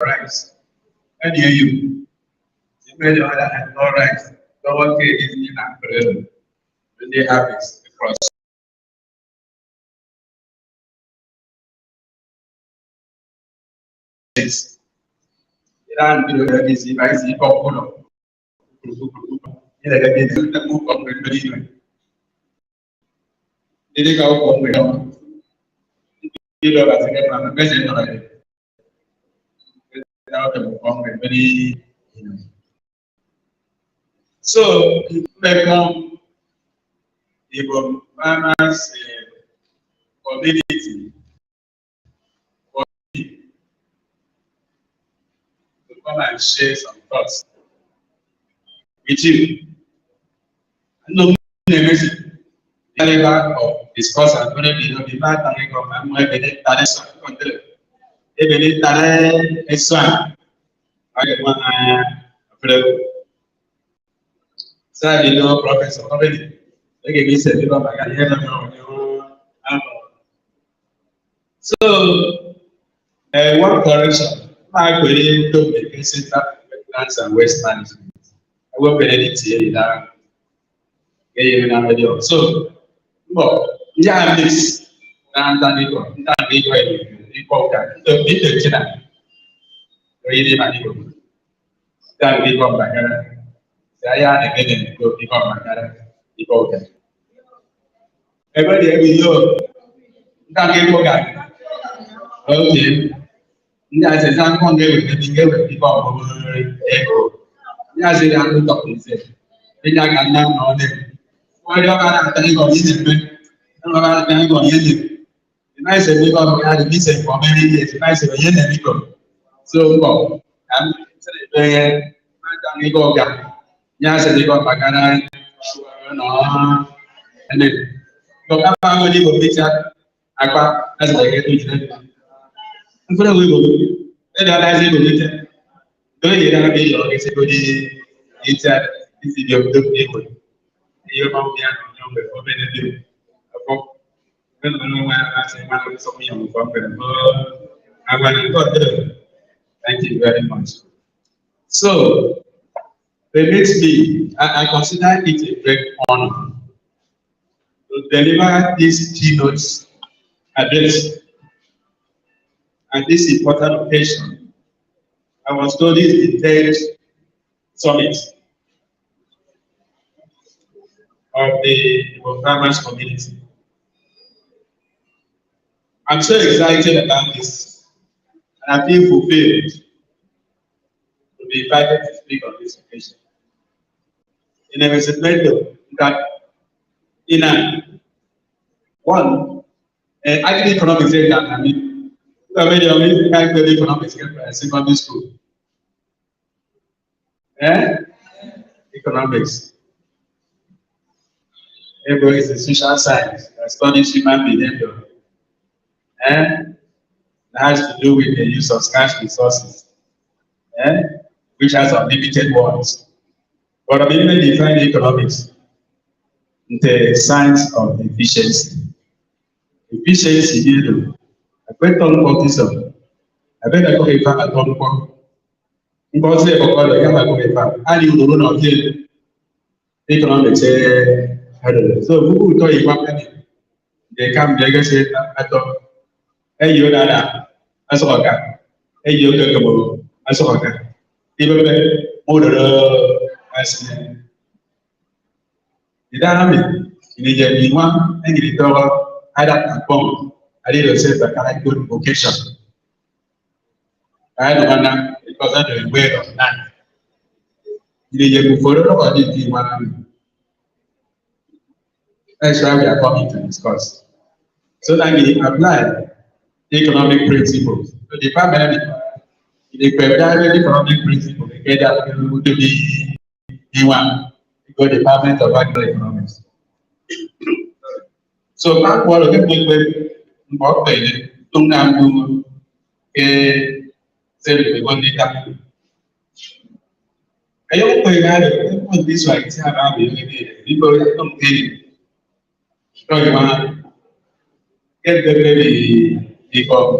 rights. And you made the other have no rights. No one can easily not when they have this across. Iran will be easy by the popular. The move of the Did go home with them? You know, as I get my message already. Without the home with many. So, back home, the farmers community for me to come and share some thoughts with you. No message. Of discuss and going to be bad and go and my benefit talents control. Even if talent is one, I get one available. So you know, professor already. They give me said about my career. So, one correction. My colleague told me to set up plans and waste management. I will benefit here that. So, well, yeah, this and then it go that the bit China really money go that we come back saya again go become back it go that everybody every year that go that okay yeah say some come there with the get with people echo yeah say that to talk this they can now know them why do I tell you this the nice because we had a meeting for many years. The nice because so I'm saying, I go again. Yes, I go back and then go back and go picture. I got as I get to it. I'm going to go. Then I say, do you have a video? It's a good it's a video of the people. You're not the only thank you very much. So, permit me, I consider it a great honor to deliver these keynotes address at this important occasion. I was told this is the 10th summit of the farmers community. I'm so excited about this, and I feel fulfilled to be invited to speak on this occasion. And there is a method that in one, actually economics is that I mean, economics secondary school. Economics. Everybody is a social science that studies human behavior. That has to do with the use of scarce resources, which has unlimited ones. But I even define economics, the science of efficiency. Efficiency, you know, I bet on autism. I bet I go a farm at all. Because they are called a farm. And you don't know economics. I don't know. So who will tell you what they come, they get it at all. Hey, you know, as a worker. Hey, you know, as a worker. Even order as the dynamic in the one and the door. I don't know. I didn't say that I good vocation. I don't know because I don't aware of that. You follow what I did one. That's why we are coming to discuss. So that we apply economic principles. So the family, the economic principle, they get that to be one. Because the Department of Economics. So các qua là cái việc có thể tung nam cái xem được con đi tập cái ông người ra được cái con đi xoay xa ba biển cái gì đi bơi không thì rồi mà cái đi còn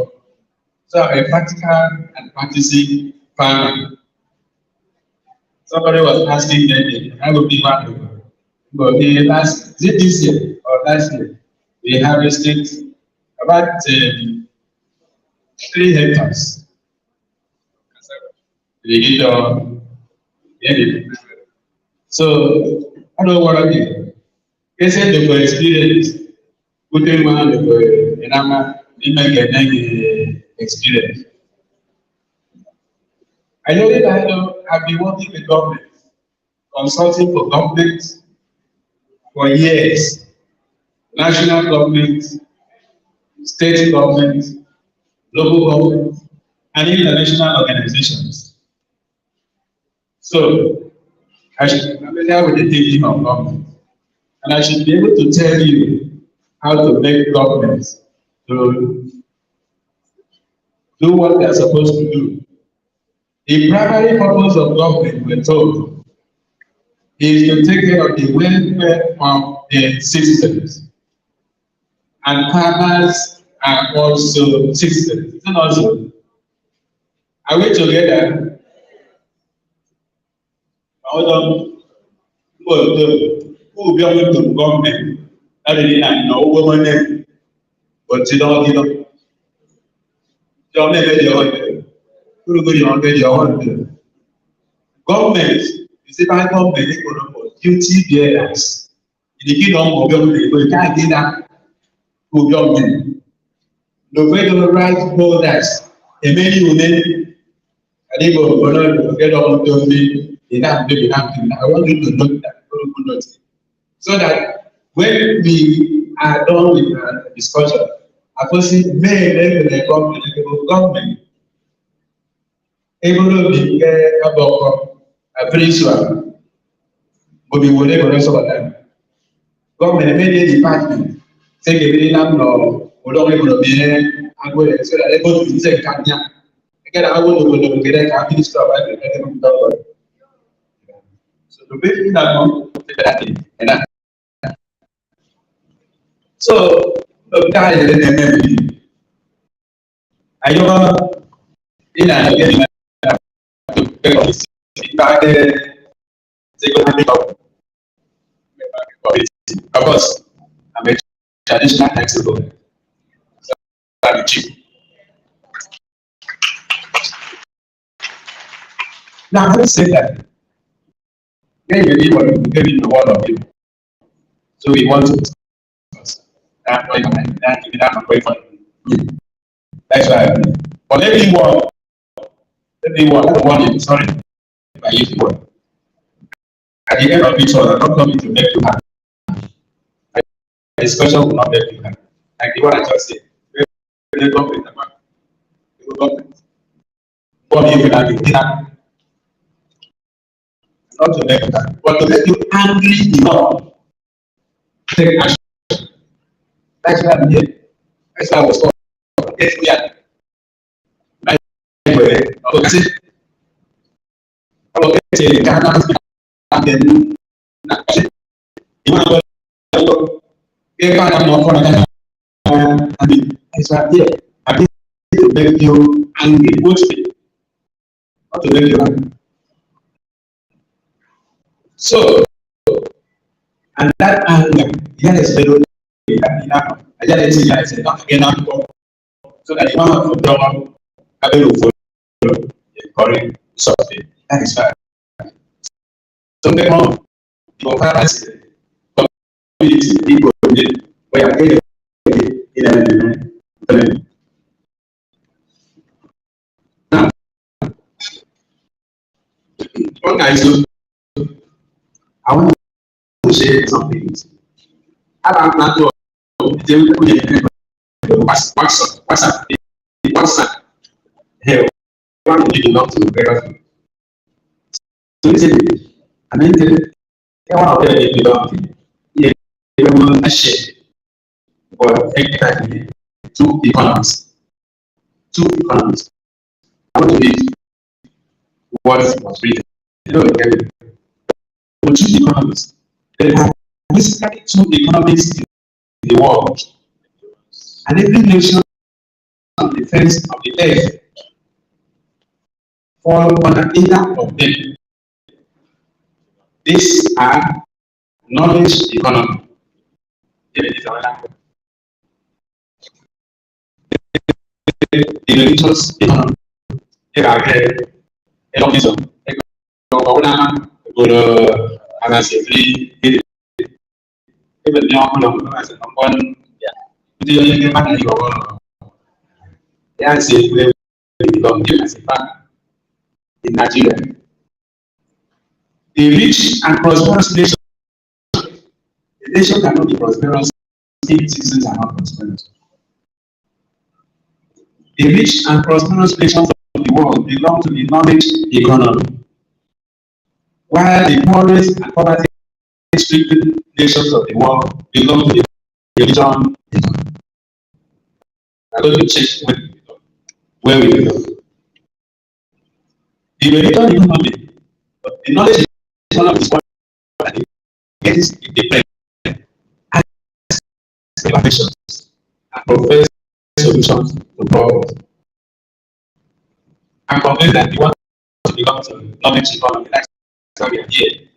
So I'm a practical and practicing farmer. Somebody was asking me, I will be one. But the last, is it this year or last year, we harvested about 3 hectares. We get so I don't want to be. They said they were experienced. Putting one of the Enama, they make a experience. I know that I've been working with government, consulting for government for years. National government, state government, local government, and international organizations. So I should be familiar with the thinking of government. And I should be able to tell you how to make governments to do what they are supposed to do. The primary purpose of government, we're told, is to take care of the welfare of the citizens. And farmers are also citizens. And also, are we together? Hold on. Who will be able to government? I don't know woman, but you don't give up. You're never the other. Who will be on the other? Government is about government duty bearers. In the kingdom of government, you can't get that to government. The federal right holders, a many women, I think we're going to get on to me. I want you to note that. So that when we are done with the discussion, I foresee may the government able to be about a very sure, but we will never rest of time. Government made department, take a very number of able to be here and go so that able to say Kanya. Again, I will get a cabinet stuff. So the basic that and that. So, I know in a of course, I'm a traditional expert. I'm cheap. Now, having said that, then you need what you get in the world of you. So we want to discuss that way, that give that way for you. That's why. But everyone, I don't want you, sorry, if I use the word. At the end of it all, I'm not coming to make you happy. The discussion will not make you happy. Like the one I just said. The government, the government. What you can do, not to make you happy, but to make you angry enough. Take action. That's why I'm here. That's why I was called. Get me out. Okay. Okay. And then, you want to get back on my I mean, that's why I'm here. I'm here to make you angry. Mostly. Not to make you angry. So, and that anger, yes, they don't enough. I just say, I said, not enough. So that you don't have to draw a bit of correct something. That is fine. So, the more you have community, people, we are getting in a now, one guy, so I want to share something. I don't know. WhatsApp. Hey, one you not to very so listen, I mean, one of them is not yeah, a share or exactly two economies. Two economies. I want to read what was written. You know, for two economies. There are basically two economies in the world. And every nation the face of the earth fall under either of them. These are knowledge economy. The religious economy. Economism. In Nigeria. The rich and prosperous nation. The nation cannot be prosperous if its citizens are not prosperous. The rich and prosperous nations of the world belong to the knowledge economy, while the poorest and poverty-stricken nations of the world belong to the religion economy. I'm going to check where we belong. The religion economy, the knowledge economy is what gets independent and expectations and profess solutions to problems. I'm convinced that we want to belong to knowledge economy. That's why we are here.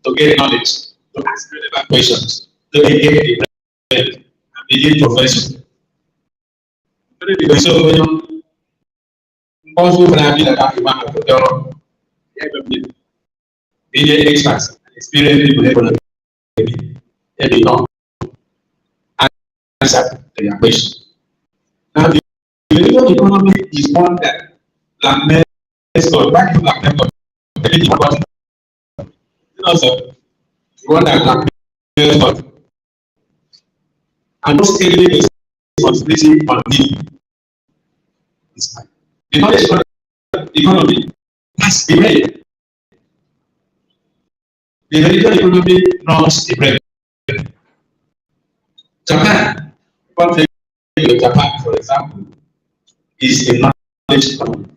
To get knowledge, to ask relevant questions, to engage the brain, and begin profession. Also, when I feel that I'm being experts and experienced in economy, they become answer to their question. Now, the religious economy is one that blackmails God. Why do you blackmail God? Anything about it? You know, sir, the one that blackmails God. And those taking responsibility on me. It's fine. The knowledge economy has the brain. The religious economy knows the brain. Japan, Japan, for example, is a knowledge economy.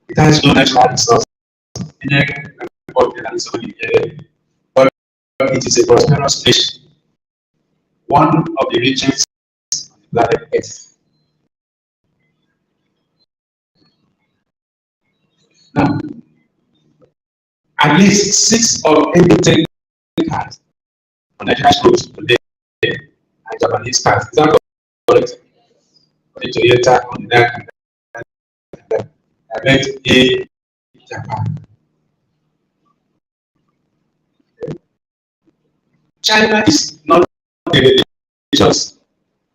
It has no natural resources, but it is a prosperous nation, one of the richest on the planet Earth. Now, at least 6 of every 10 cars on Nigeria's roads today are Japanese cars. Is that correct? Toyota, Honda, I met in Japan. China is not a religious.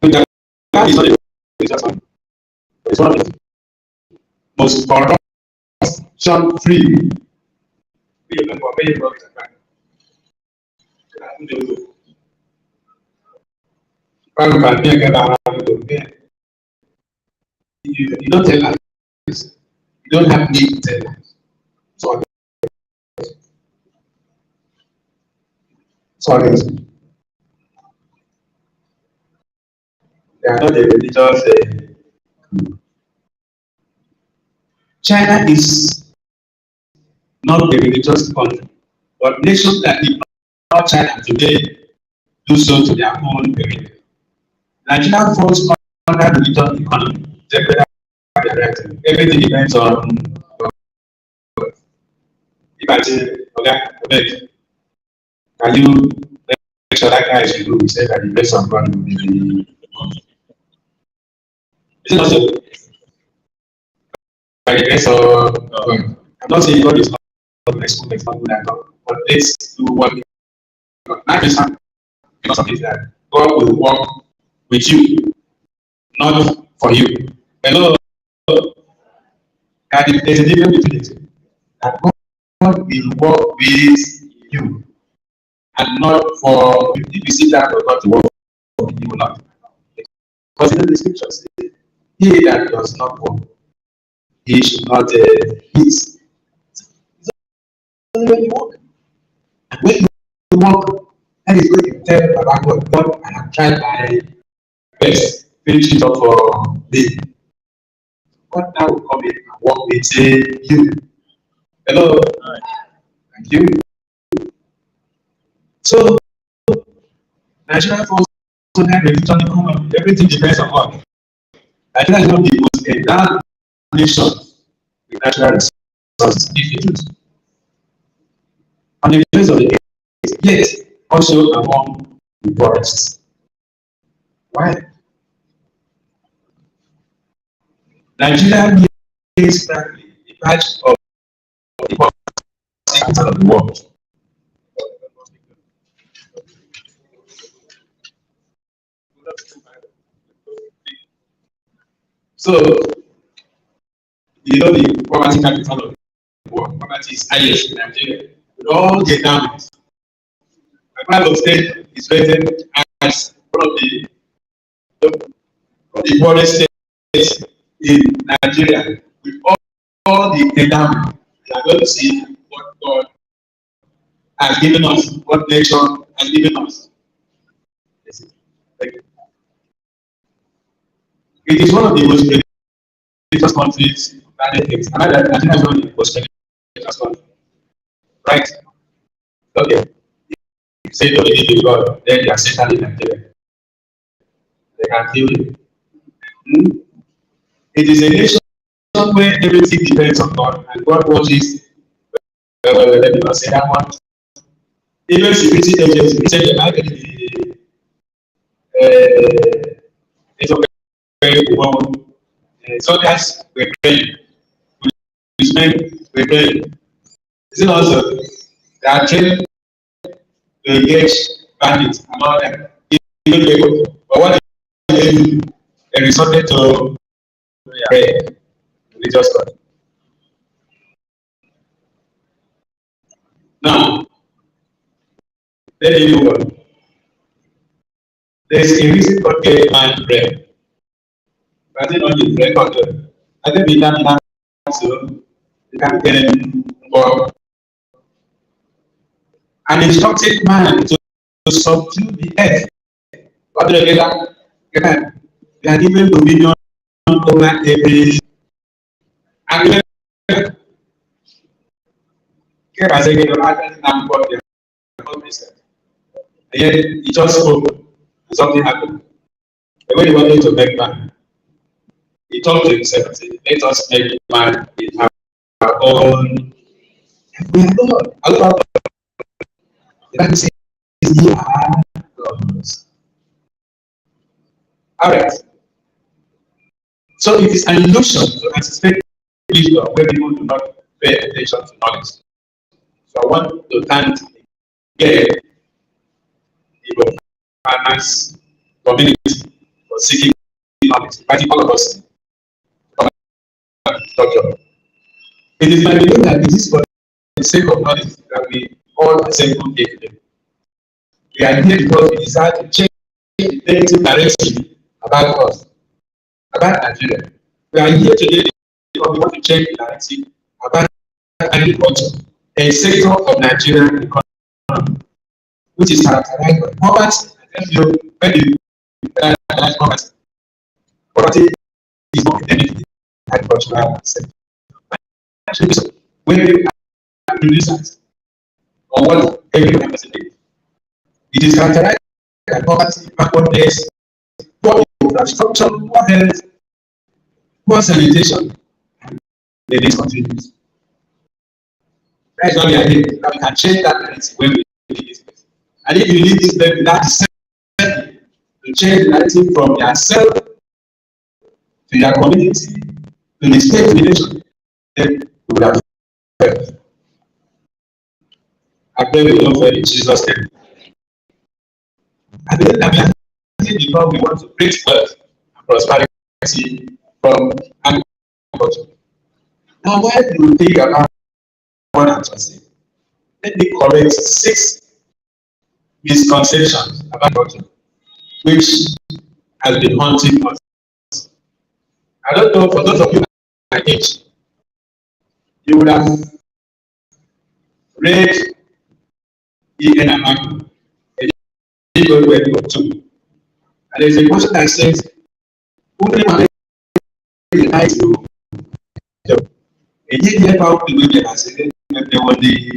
Japan is not a religious one. It's one of the most corruption-free. You don't tell us. You don't have need to tell us. Sorry. They are not a religious. China is not a religious country, but nations that ignore China today do so to their own religion. Nigeria falls under religion economy. Everything depends on. If I say, okay, can you make sure that guy is in room? Say that the grace of God will be the. Is it not so? By the grace of God. I'm not saying God is not good at all, but let's do what we do. Not just because of it that God will work with you, not for you. Hello. And there's a difference between the two. That God will work with you, and not for if you see that for God to work for you or not. Because in the scriptures, he that does not work, he should not eat. When you work, and when you work, that is when you tell about God, I have tried my best, finish it up for me. God now will come in and work with you. Hello. Thank you. So, Nigeria falls under religion economy. Everything depends on God. Nigeria is not the most endowed nation with natural resources, if you choose. On the face of the case, yet also among the poorest. Why? Nigeria is practically a part of the poorest of the world. So, you know the poverty capital of the world. Poverty is highest in Nigeria. With all the endowments. My part of state is rated as one of the poorest states in Nigeria. With all the endowments, we are going to see what God has given us, what nature has given us. It is one of the most religious countries that exists. And that Nigeria is one of the most religious countries. Right? Okay. If you say you don't believe in God, then you are Satan in Nigeria. They can kill you. Hmm? It is a nation where everything depends on God, and God watches. Let me not say that one. Even security agencies, we said about it's very well. Soldiers were praying, policemen were praying. Is it also? They are trained to engage bandits and all that. Even people. But what they do, they resorted to prayer, religious God. Now, let me move on. There is a reason for gay man prayer. I think on the record, I think we can so we can get for an instructed man to subdue the earth. What do you get that? They are given dominion over every and care as a get of number and yet he just spoke and something happened. And when he wanted to make man, he talked to himself and said, let us make man in our own. We are God. Allah, the Bible says, we are gods. All right. So it is an illusion to anticipate wisdom where people do not pay attention to knowledge. So I want to thank again the farmers community for seeking knowledge, inviting all of us to talk about. It is my belief that it is for the sake of knowledge that we all assemble here today. We are here because we desire to change the negative narrative about us, about Nigeria. We are here today because we want to change the narrative about agriculture, a sector of Nigerian economy, which is characterized by poverty. I tell you, when you characterize poverty, poverty is not endemic in the agricultural sector. When you are producers, or what everyone has said, it is characterized by poverty, backwardness, poor infrastructure, poor health, poor sanitation, and the list continues. That is what we are doing. That we can change that narrative when we leave this place. And if you leave this place without the to change the narrative from yourself to your community to the state to the nation, then you will have failed. I pray we don't fail in Jesus' name. I believe that we are here because we want to create wealth and prosperity from agriculture. Now, why do you think about what I'm just saying? Let me correct 6 misconceptions about agriculture, which has been haunting us. I don't know, for those of you my age, you would have read E.N. Amaki, a legal way of two. And there's a question that says, who can manage the night to a year about the way they are saying that they were the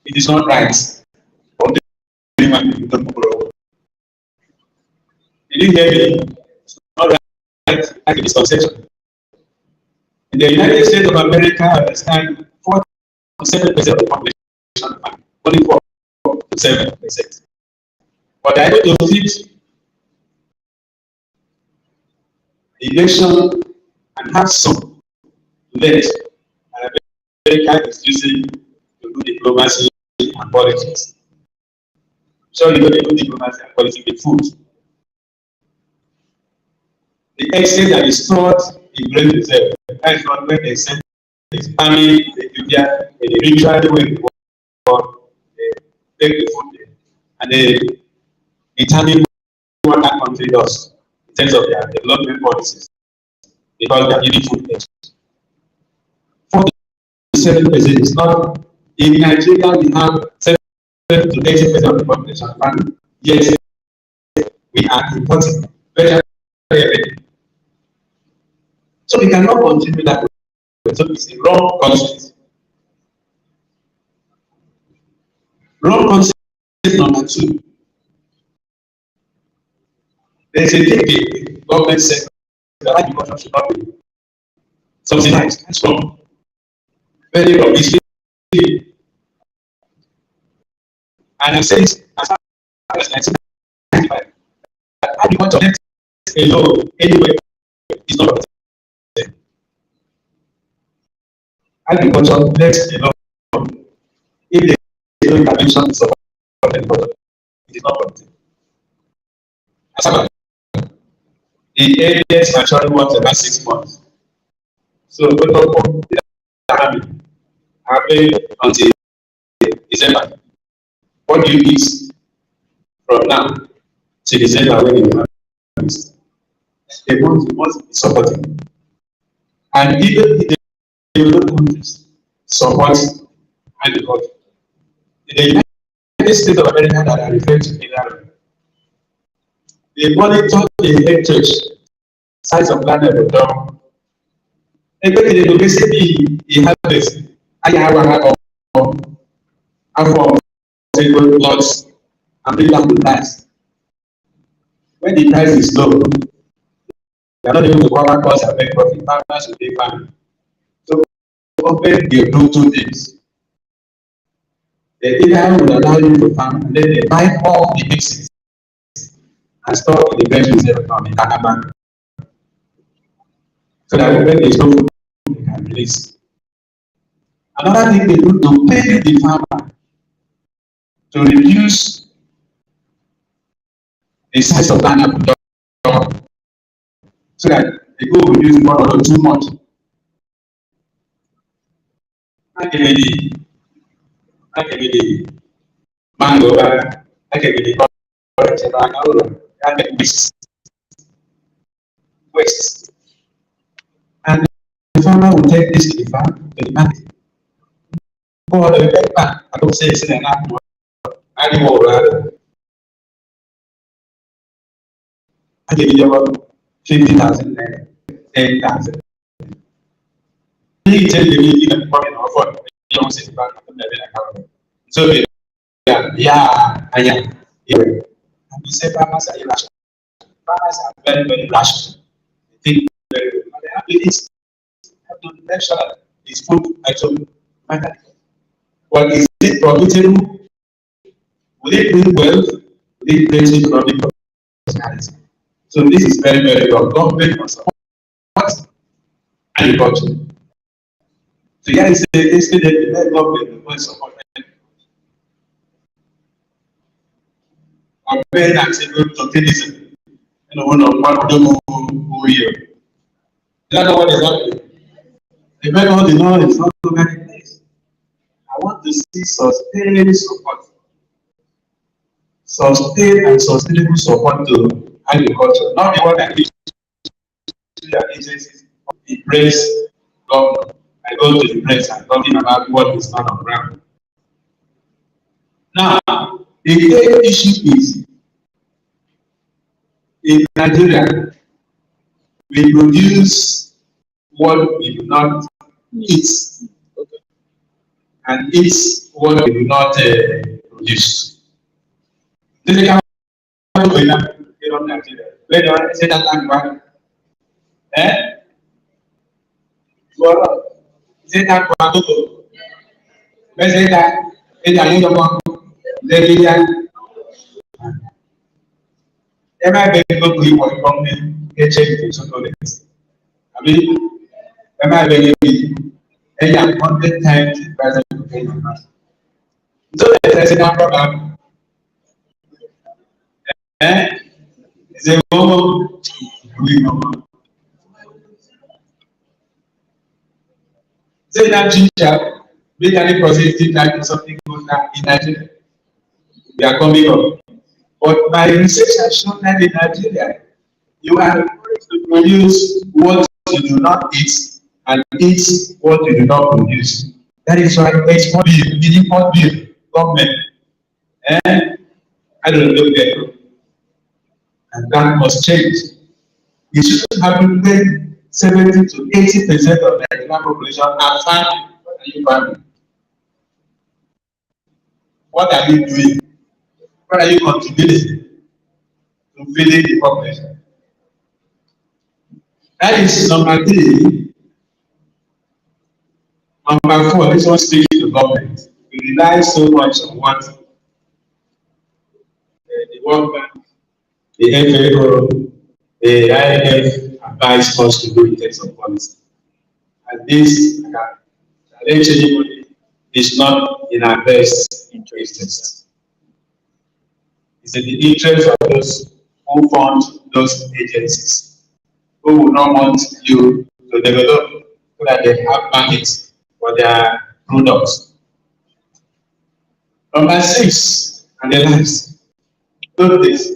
It is not right. Did you hear me? It's not right like a misconception. In the United States of America, I understand 4 to 7% of the population, only 4 to 7%. But they're able to fit the nation and have some left. And America is using to do diplomacy and politics. So you know they do diplomacy and politics with food. The exchange that is stored in great reserve. That is not when they send his army to Ethiopia in the ritual way they take the food there. And they determine what that country does in terms of their development policies. Because they are giving food there. 47% is not in Nigeria we have 7 to 80% of the population, and yet we are importing very. So we cannot continue that way. So it's a wrong concept. Wrong concept number 2. There is a thing the government said that agriculture should not be subsidized. That's wrong. Very wrong. It's really. And I say this as far as 1995. Agriculture left alone anyway is not protected. Agriculture left alone. If there is no intervention to support agriculture, it is not protected. The earliest maturing was about 6 months. So we don't want the happen until December. What do you eat from now to December when you have this? The ones you must be supporting. And even the developed countries support agriculture. In the United States of America that I referred to earlier, they monitor the heritage size of land and done. Everything they will basically harvest. I have a table plots and bring down the price. When the price is low, they are not able to cover costs and make profit. Farmers will pay farming. So often they do 2 things. They either will allow you to farm and then they buy all the mixes and store in the best reserve account in that bank. So that when there is no food, they can release. Another thing they do to pay the farmer to reduce the size of land and production so that the goal will use 1 or 2 months. I can be mango, I can be orange, I can waste. And the farmer will take this to the farm, to the market. Or the paper, I don't say it's in an apple, animal, I give you about 50,000, 10,000. You tell me you can come in offer, you don't say back to the account. So, yeah. And we say farmers are irrational. Farmers are very, very rational. They think very well. But they have to eat. They have to make sure that this food actually matters. But is it profitable? Will it bring wealth? Will it bring economic prosperity? So this is very, very wrong. Government must support agriculture. So here is the government must support compared and say tokenism. You know, one of who here. You know what is happening? The method is not it's not organic place. I want to see sustained support. Sustained and sustainable support to agriculture, not the one that gives to their agencies. The press government. I go to the press and talking about what is not on ground. Now, the third issue is in Nigeria, we produce what we do not eat. and eat what they do not produce. This is how we don't Nigeria. Where do I say that I'm eh? Well, say that one. Let's say that. It's a little one. Every people who work from me get checked to tolerance. I mean, every any 100 times the price of pay. So there's a problem. It's a moment we know. Say that ginger, make any processing like something good now in Nigeria. We are coming up. But my research has shown that in Nigeria, you are encouraged to produce what you do not eat and eat what you do not produce. That is why export bill, the import bill, government, I don't know there. And that must change. It shouldn't happen when 70 to 80% of the Nigerian population are farming. What are you farming? What are you doing? What are you contributing to feeding the population? That is number 3. Number 4, this one speaks to the government. We rely so much on what the World Bank, the FAO, the IMF advise us to do in terms of policy. And this, challenge anybody, is not in our best interests. It's in the interest of those who fund those agencies, who will not want you to develop so that they have markets for their products. Number 6, and the last, note this.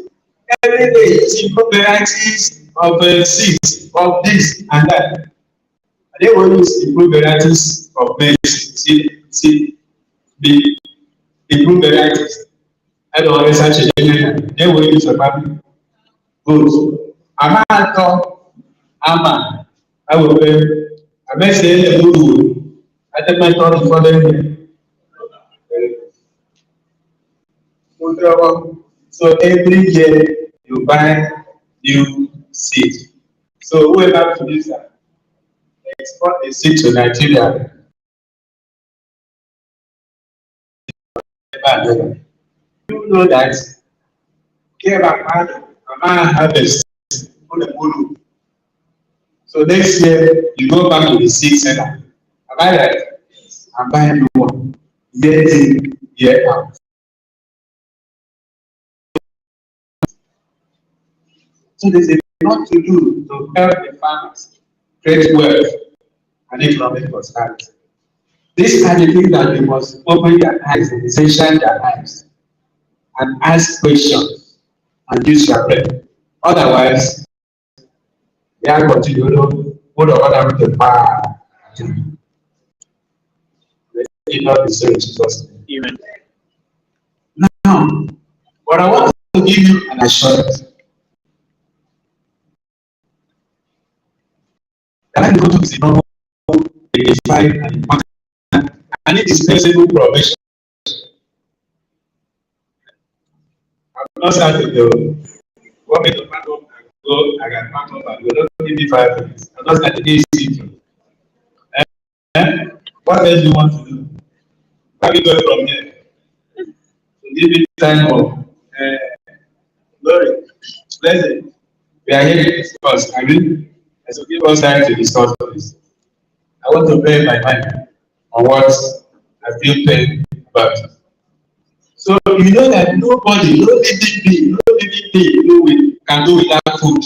Every day you improve varieties of seeds, of this and that. And they will use improved varieties of medicine. See, the improved varieties. I don't always such a thing. They will use a baby. Good. I'm not talk. I will pay. I may say a good. I take my thought for them. So every year you buy new seed. So whoever producer export the seed to Nigeria. You know that harvest on the Mulu. So next year you go back to the seed center. Am I right? I'm buying new one. Year in, year out. So there's a lot to do to help the farmers create wealth and economic prosperity. These are the things that they must open their eyes and shine their eyes and ask questions and use your brain. Otherwise, they are going to put on the power. Let it not be so in Jesus' name. Amen. Now, what I want to give you an assurance. That agriculture is a normal, dignified, and important, and indispensable profession. I'm not starting to want me to pack up and go. I can pack up and go. Don't give me 5 minutes. I'm not starting to see. What else do you want to do? How are we going from here? So give me time for glory. Blessing. We are here to discuss. I mean, so give us time to discuss this. I want to bear my mind on what I feel pain about. So you know that nobody, no living being, can do without food.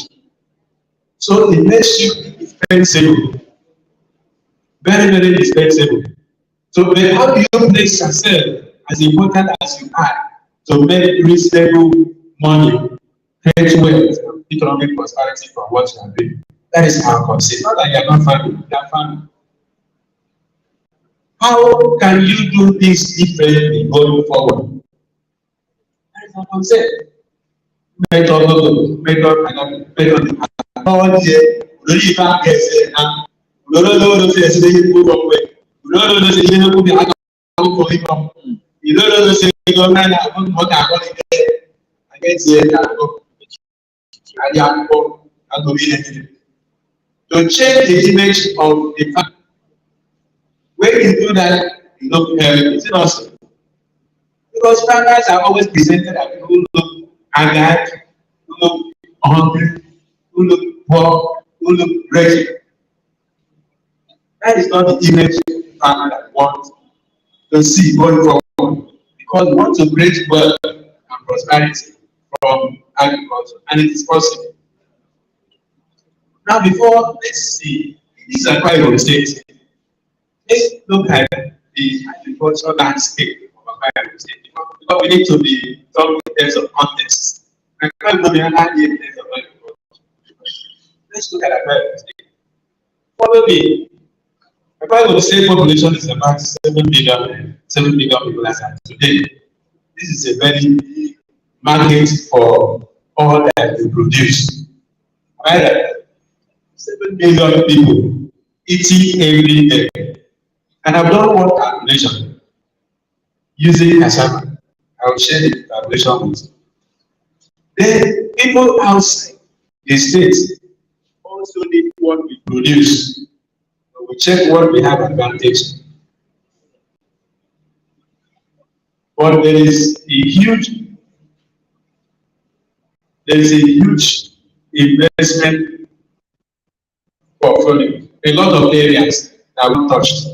So it makes you indispensable. Very, very indispensable. So but how do you place yourself as important as you are to make reasonable money, create wealth, and economic prosperity from what you are doing? That is our concept. Not that you are not family, you are family. How can you do this differently going forward? That is our concept. for income. You don't know to say you don't mind what I want to get. I get here and I go be anything. To change the image of the family. When you do that, you look is it also? Because fathers are always presented as people who look haggard, who look hungry, who look poor, who look wretched. That is not the image family that wants to see going forward. Because we want to create wealth and prosperity from agriculture, and it is possible. Now, before let's see, this is quite of state. Let's look at the agricultural landscape of Akwa State because we need to be talking in terms of context. And in terms of agriculture. Let's look at Akwa State. Follow me. Akwa State population is about 7 billion people as of today. This is a very big market for all that we produce. Right? 7 billion people eating every day. And I've done one calculation using cassava. I will share the calculation with you. Then people outside the state also need what we produce. So we check what we have advantage. But there is a huge investment portfolio. A lot of areas that we touched.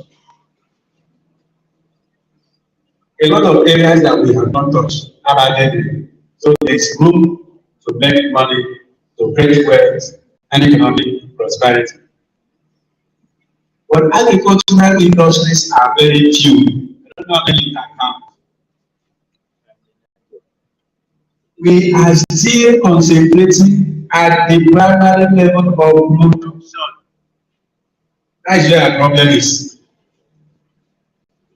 A lot of areas that we have not touched are added. So there's room to make money, to create wealth and economic prosperity. But agricultural industries are very few. I don't know how many you can count. We are still concentrating at the primary level of production. That's where our problem is.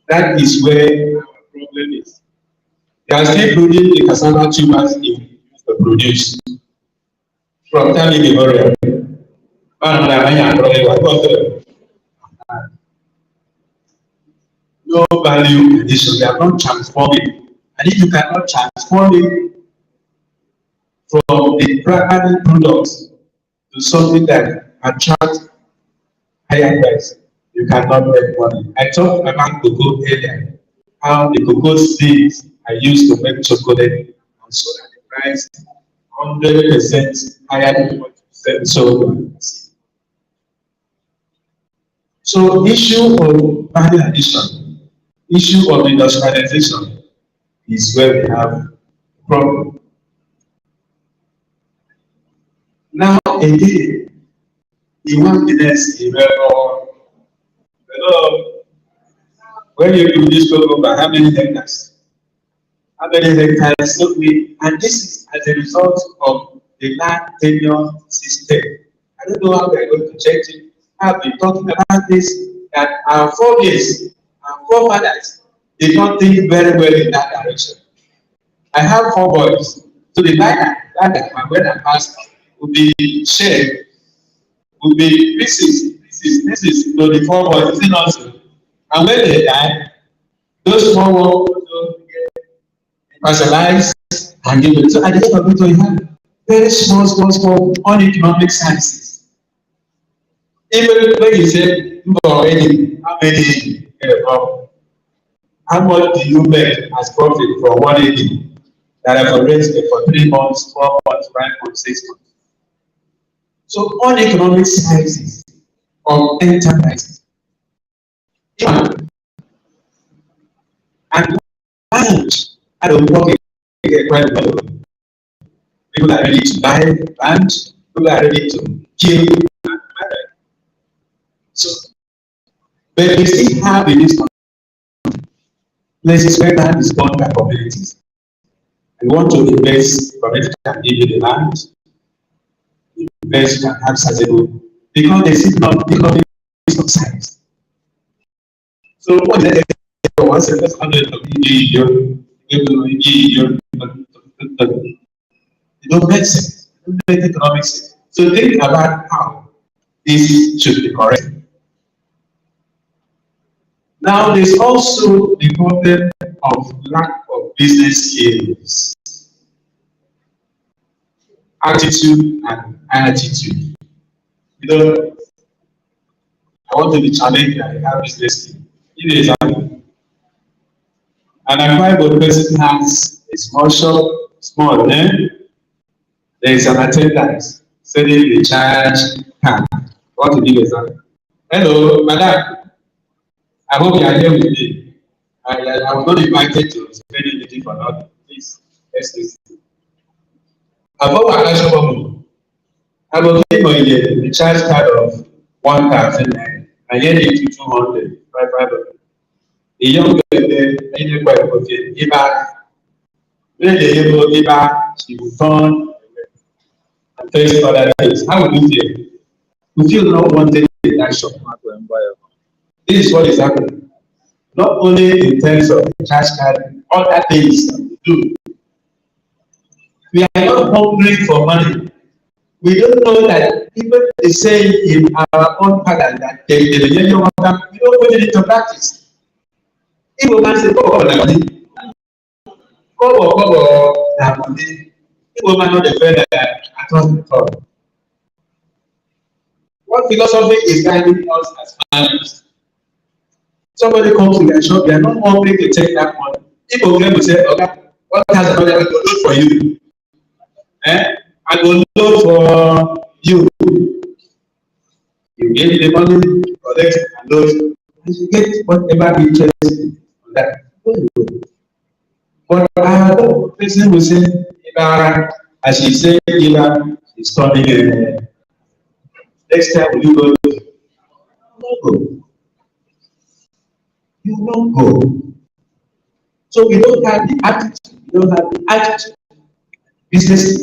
That is where our problem is. They are still producing the cassava tubers to produce. From time immemorial. No value addition. They are not transforming. And if you cannot transform it from the primary products to something that attracts higher price, you cannot make money. I talked about cocoa earlier, how the cocoa seeds are used to make chocolate, and so that the price 100% higher than what you said. So issue of value addition, issue of industrialization is where we have a problem. Now again, you want the next when you produce cocoa by how many hectares? How many hectares? And this is as a result of the land tenure system. I don't know how we are going to change it. I've been talking about this, that our forefathers, our forefathers, did not think very well in that direction. I have 4 boys. So the land that when I passed will be shared, will be pieces. This is to the 4 boys, is it not so? And when they die, those 4 boys will get parcelized and given. So at the end of it, we have very small uneconomic sciences. Even when you say, how many how much do you make as profit from 1 acre that have already for 3 months, 4 months, 5 months, 6 months? So uneconomic sciences of enterprises. And I don't work quite well. People are ready to buy land, people are ready to kill. So, but we still have in this places where land is bought by communities. We want to invest, community can give you the land, invest, can have sustainable, because they see not economic science. So, what is it? Once a person it don't make sense. It don't make economic sense. So think about how this should be corrected. Now, there's also the problem of lack of business skills, attitude, and attitude. You know, I want to be challenged and have business skills. Give an example. An acquired person has a small shop, small, there is an attendant selling the charge hand. I want to give an example. Hello, madam. I hope you are here with me. I was not invited to spend anything for nothing. Please, let's listen. About our national government, I will give you the charge card of 1,000 and yet it to 200, 500. The young girl, any quite okay, give back. When they able give back, she will turn and face other things. How will you feel? You feel not wanted in that shop. This is what is happening. Not only in terms of cash card, other things we do. We are not hungry for money. We don't know that people is saying in our own pattern that we don't put it into practice. If we can say, come money. If we not defend that at all before. What philosophy is guiding us as families? Somebody comes to their shop, they are not hungry to take that money. If we will say, okay, what has the money I will load for you? I will load for you. You get the money, collect and load, and you get whatever interest on that. But our person will say, as she said, she's turning next time will you go? No go. You don't go. So we don't have the attitude. We don't have the attitude. Business,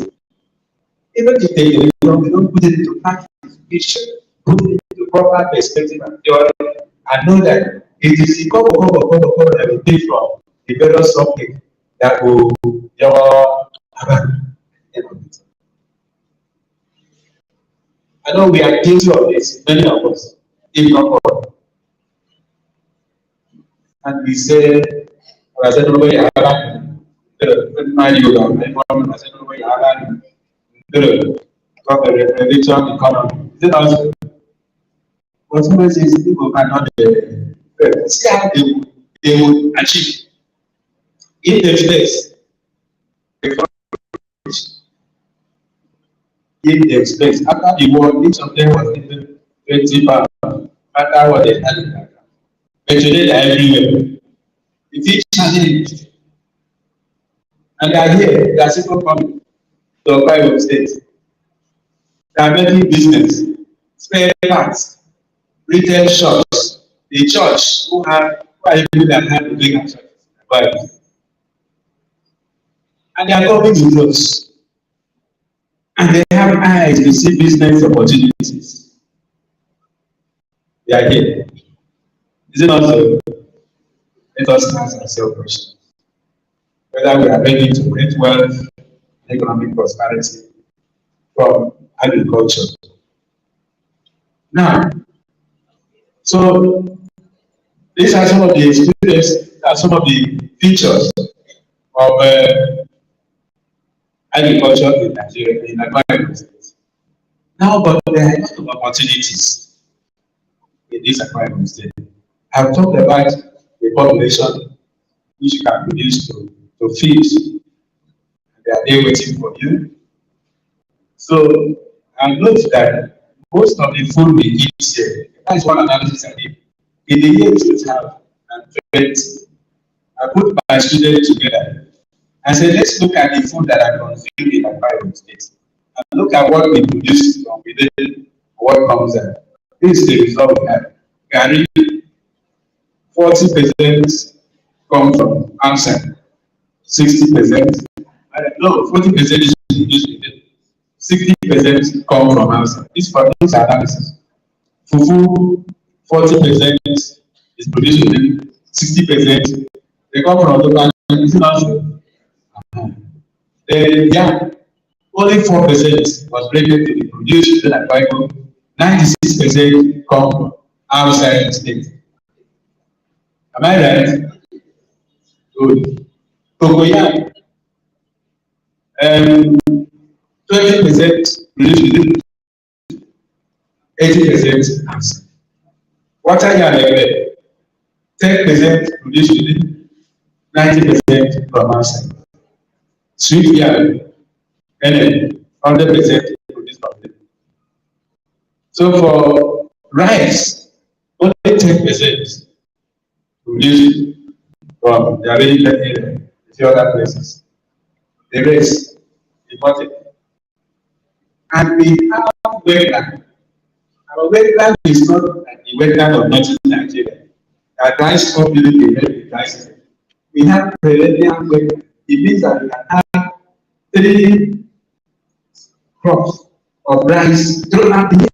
even if they don't put it into practice, we should put it into proper perspective and theory and know that it is the cover that we take from the various subjects that will I know we are guilty of this, many of us, if not all. And we say, I said, nobody had my yoga, I said, nobody had the religion economy. Is it also? But somebody says people cannot see how they will achieve. In the place, in the space, after the war, each of them was given 20 pounds. After what they had in that. But today they are everywhere. If each challenge, and they are here, they are still coming to occupy your state. They are making business, spare parts, retail shops, the church who are people that have the bigger churches. And they are coming to close. And they have eyes to see business opportunities. They are here. Is it not so? Let us ask ourselves questions. Whether we are ready to create wealth, economic prosperity from agriculture. Now, so these are some of the experiences, some of the features of agriculture in Nigeria, in Akwa State. Now, but there are a lot of opportunities in this Akwa State. I've talked about the population which you can produce to feed. They are there waiting for you. So I note that most of the food we eat here, that is one analysis I did. In the year 2020, I put my students together and said, let's look at the food that are consumed in Akwa State and look at what we produce from within what comes out. This is the result we have. Gary, 40% come from outside, 60%, no, 40% is produced within, 60% come from outside. This for this analysis. Fufu, 40% is produced within, 60% they come from local. Is it not true? Yeah, only 4% was rated to be produced within Akwa Ibom. 96% come from outside the state. Am I right? Good. Cocoyam, 20% release within 80% answer. Water yam, 10% release within 90% from answer. Sweet yam, and then 100% produce from them. So for rice, only 10% produce from the arrangement area, a few other places. The rest imported. And we have wetland. Our wetland is not like the wetland of northern Nigeria. That rice community very rice. We have perennial wetland. It means that we can have 3 crops of rice throughout the year.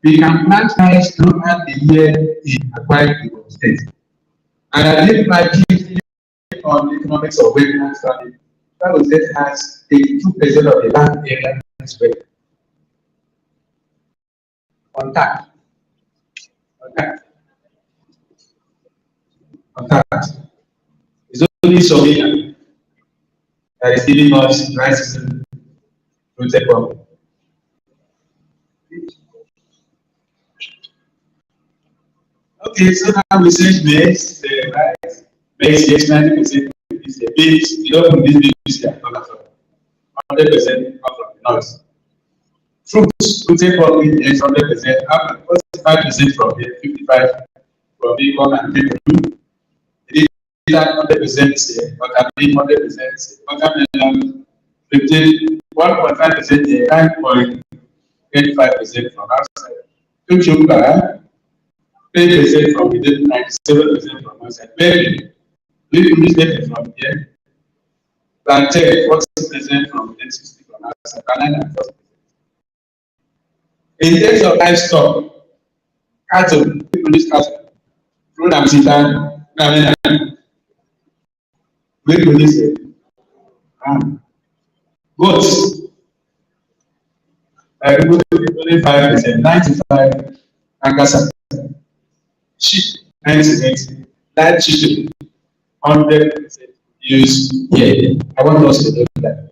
We can plant rice throughout the year in Akwa Ibom State. And I did my PhD on economics of wetland study. That State has 82% of the land area is wetland. On that. It's only Slovenia that is giving us rice rooted problem. Okay, so now we say maize, rice, maize, yes, 90% is the beans. You don't produce beans here, not at all. 100% come from the north. Fruits, rooted problem, yes, 100%. Up 45% from here, 55 from Econ and Cameroon. It is 100% here, but I mean 100% watermelon, 1.5% here, 9.85% from outside. Sugar, 10% from within, 97% from outside. Berry, we produce berry from here. Plantain, 40% from within, 60% from outside. Banana, 40%. In terms of livestock, cattle, we produce cattle. Fruit and chicken, we produce it. Goats, only 5%, 95%, Angasa. Sheep, 90%, live chicken, 100% use here. I want us to know that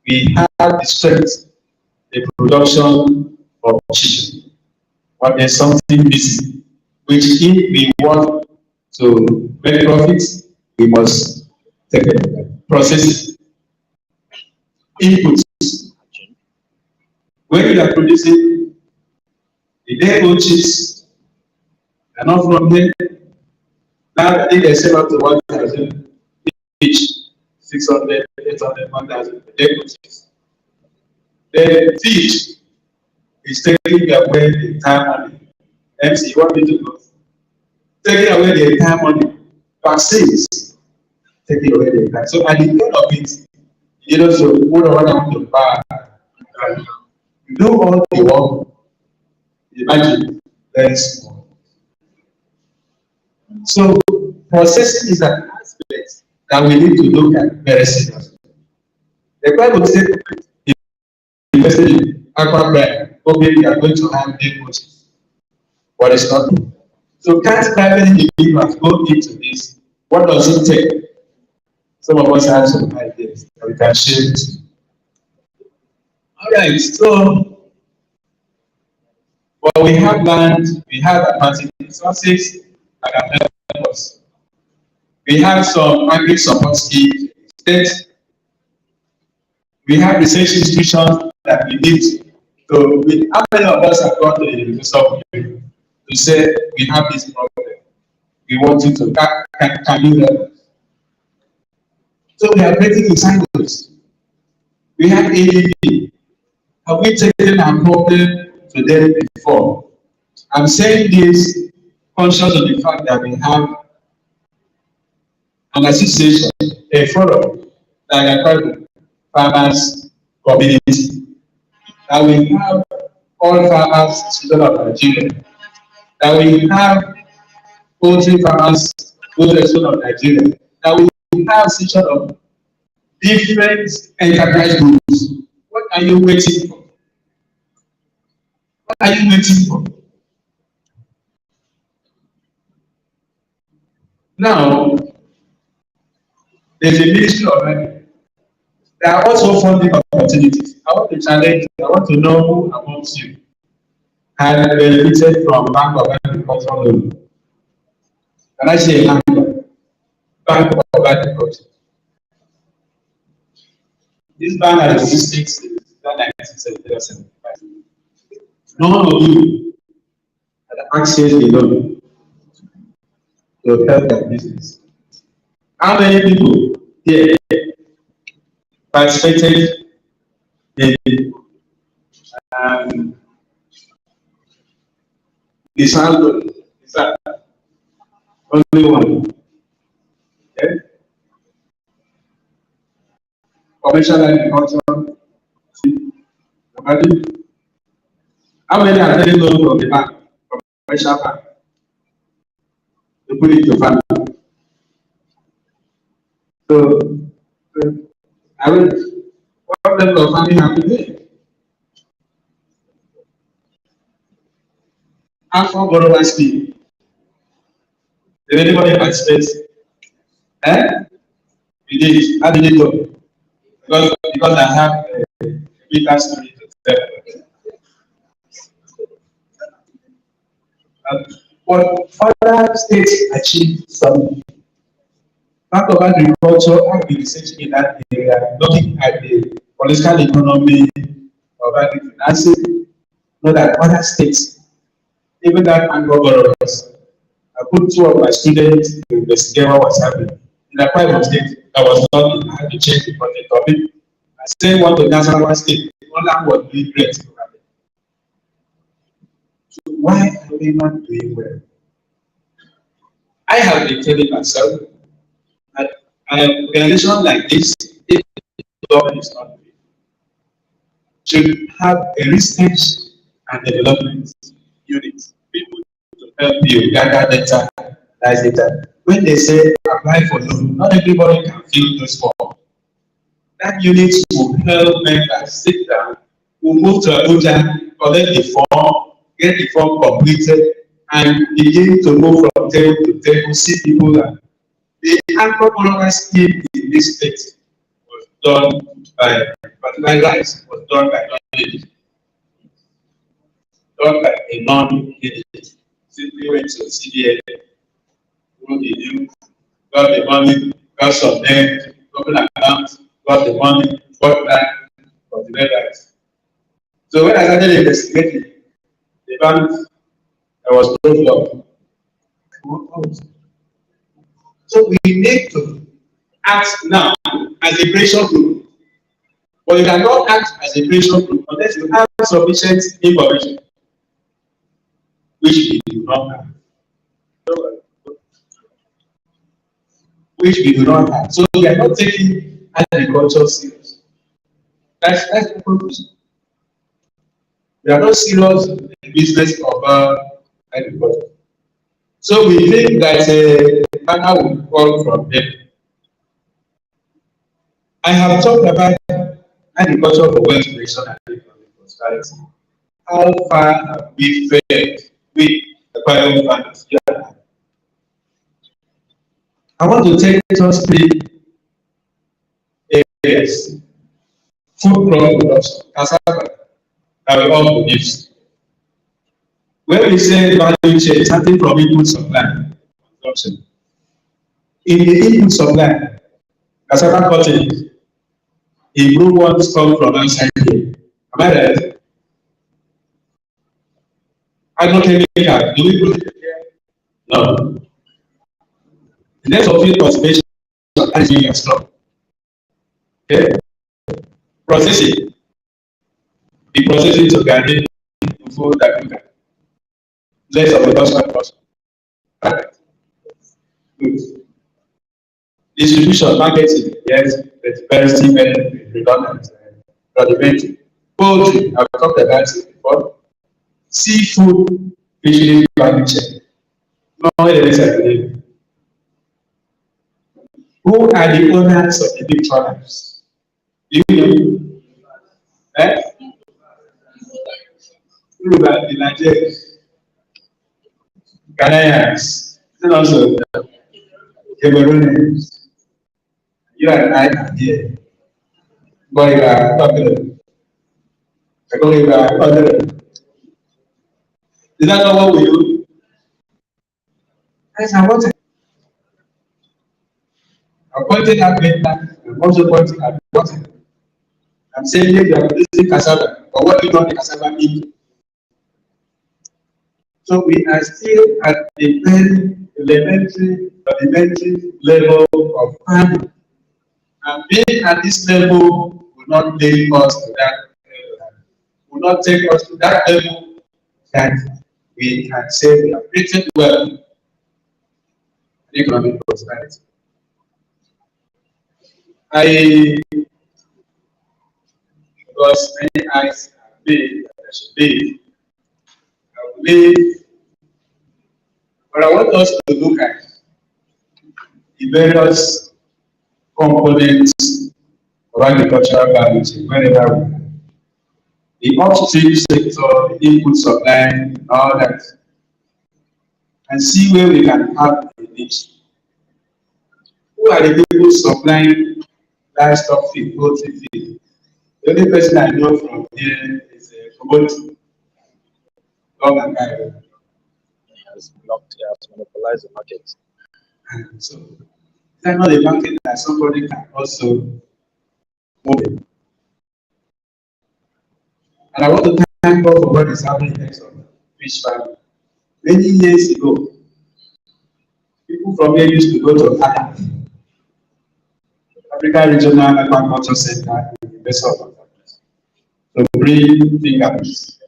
we have the strength, the production of chicken, but there's something missing, which if we want to make profits, we must take it, process it. Inputs. When you are producing the day-old chips, they're not from here. Now I think they sell up to 1,000 each, 600, 800, 1,000 per day-old chips. The feed is taking away the entire money. MC, you want me to know? Taking away the entire money. Vaccines, taking away the entire. So at the end of it, you know, so what I want to buy, you do all the work, imagine, very small. So processing is an aspect that we need to look at very seriously. The Bible says, invested in aquaculture, okay, we are going to have big coaches, but it's not. So can't private individuals go into this? What does it take? Some of us have some ideas that we can share with you. All right, so well, we have land, we have aquatic resources that can help us. We have some agri support schemes, states. We have research institutions that we need to. How many of us have gone to the university to say we have this problem? We want you to can you help us? So we are creating insiders. We have ADP. Have we taken our problem to them before? I'm saying this conscious of the fact that we have an association, a forum, that are farmers community. That we have all farmers children of Nigeria. That we have poultry farmers children of Nigeria. That we have such of different enterprise groups. What are you waiting for? What are you waiting for? Now, there's a ministry already. There are also funding opportunities. I want to challenge you. I want to know who amongst you has benefited from Bank of Agriculture loan. Can I say a bank? Bank of Agriculture. This bank has existed since 1975. None of you had access to loan to help their business. How many people here participated in the sound loan? Is that only one? Okay? Commercial agriculture. How many are taking loan from the bank, from the commercial bank, to put it to family? So I will, what level of family have you doing? How far borrowers fee? Did anybody participate? We did. How did it go? Because I have a bigger story to tell. But other states achieved something. Part of agriculture, I've been researching in that area, looking at the political economy of agriculture. Know that other states, even that angle borrowers, I put two of my students to investigate what was happening. In a private state, that was not, I had to change the topic. I sent one to National State, one that was doing great. So why are we not doing well? I have been telling myself that an organization like this, if the government is not doing, should have a research and development unit. People to help you gather data, analyze data. When they say apply for loan, not everybody can fill those forms. That unit will help members sit down, will move to Abuja, collect the form, get the form completed, and begin to move from table to table, see people that the anthropological scheme in this state was done by fertilizers, was done by a non-entity. Simply went to CBN, who did you, got the money, got some debt, open account, got the money, got that, got the letters. So when I started investigating, the bank, I was told of. So we need to act now as a pressure group. But you cannot act as a pressure group unless you have sufficient information, which we do not have. Which we do not have. So we are not taking agriculture serious. That's the conclusion. We are not serious in the business of agriculture. So we think that a farmer will fall from them. I have talked about agriculture for wealth creation and economic prosperity. How far have we fared with acquiring farmers? Yeah. I want to take us three areas. Food crop production, cassava, that we all produce. When we say value chain, starting from input supply, consumption. In the input supply, cassava cotton, the blue ones come from outside here. Am I right? Agrochemical, do we produce it here? No. The next of it conservation is in your stock. Okay? Processing. The processing to garden to food that you can. Less of a production cost. Right? Good. Distribution, marketing, yes, it's very still very redundant. Rudimentary. Poultry, I've talked about it before. Seafood, fishery value chain. No, it is a Who are the owners of the big trawlers? Do you know? Eh? Yoruba, the Nigerians, Ghanaians, and also Cameroonians. You and I are here. But you are talking. I go you are talking. Is that not what we do? Yes, I want it. I'm pointing at Vietnam. I'm also pointing at water. I'm saying you are producing cassava, but what do you turn the cassava into? So we are still at a very elementary level of farming. And being at this level will not take us to that will not take us to that level that we can say we have created well economic prosperity. Because many eyes are big, I should be. I believe, but I want us to look at the various components of agricultural value chain wherever we are. The upstream sector, the input supply, and all that, and see where we can have a niche. Who are the people supplying livestock feed, poultry feed? The only person I know from here is Koboti. He has monopolized the market. So, is that not a market that somebody can also move in? And I want to thank God for what is happening in terms of fish farming. Many years ago, people from here used to go to Africa Regional Aquaculture Center in the best of to bring fingerprints.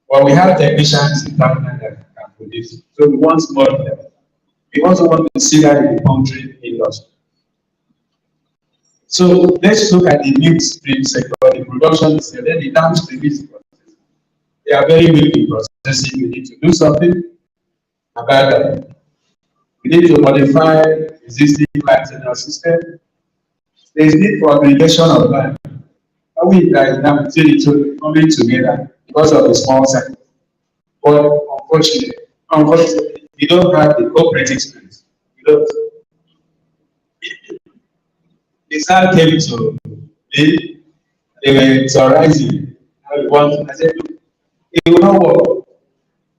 But we have technicians in town that can produce. So we want more of them. We also want to see that in the poultry industry. So let's look at the midstream sector, the production is there, then the downstream is processing. They are very weak in processing. We need to do something about that. We need to modify existing plants in our system. There is need for aggregation of land. How we guys now coming together because of the small sector. But unfortunately, we don't have the cooperative spirit. We don't. The sun came to me, they were terrorizing. I said, look, it will not work.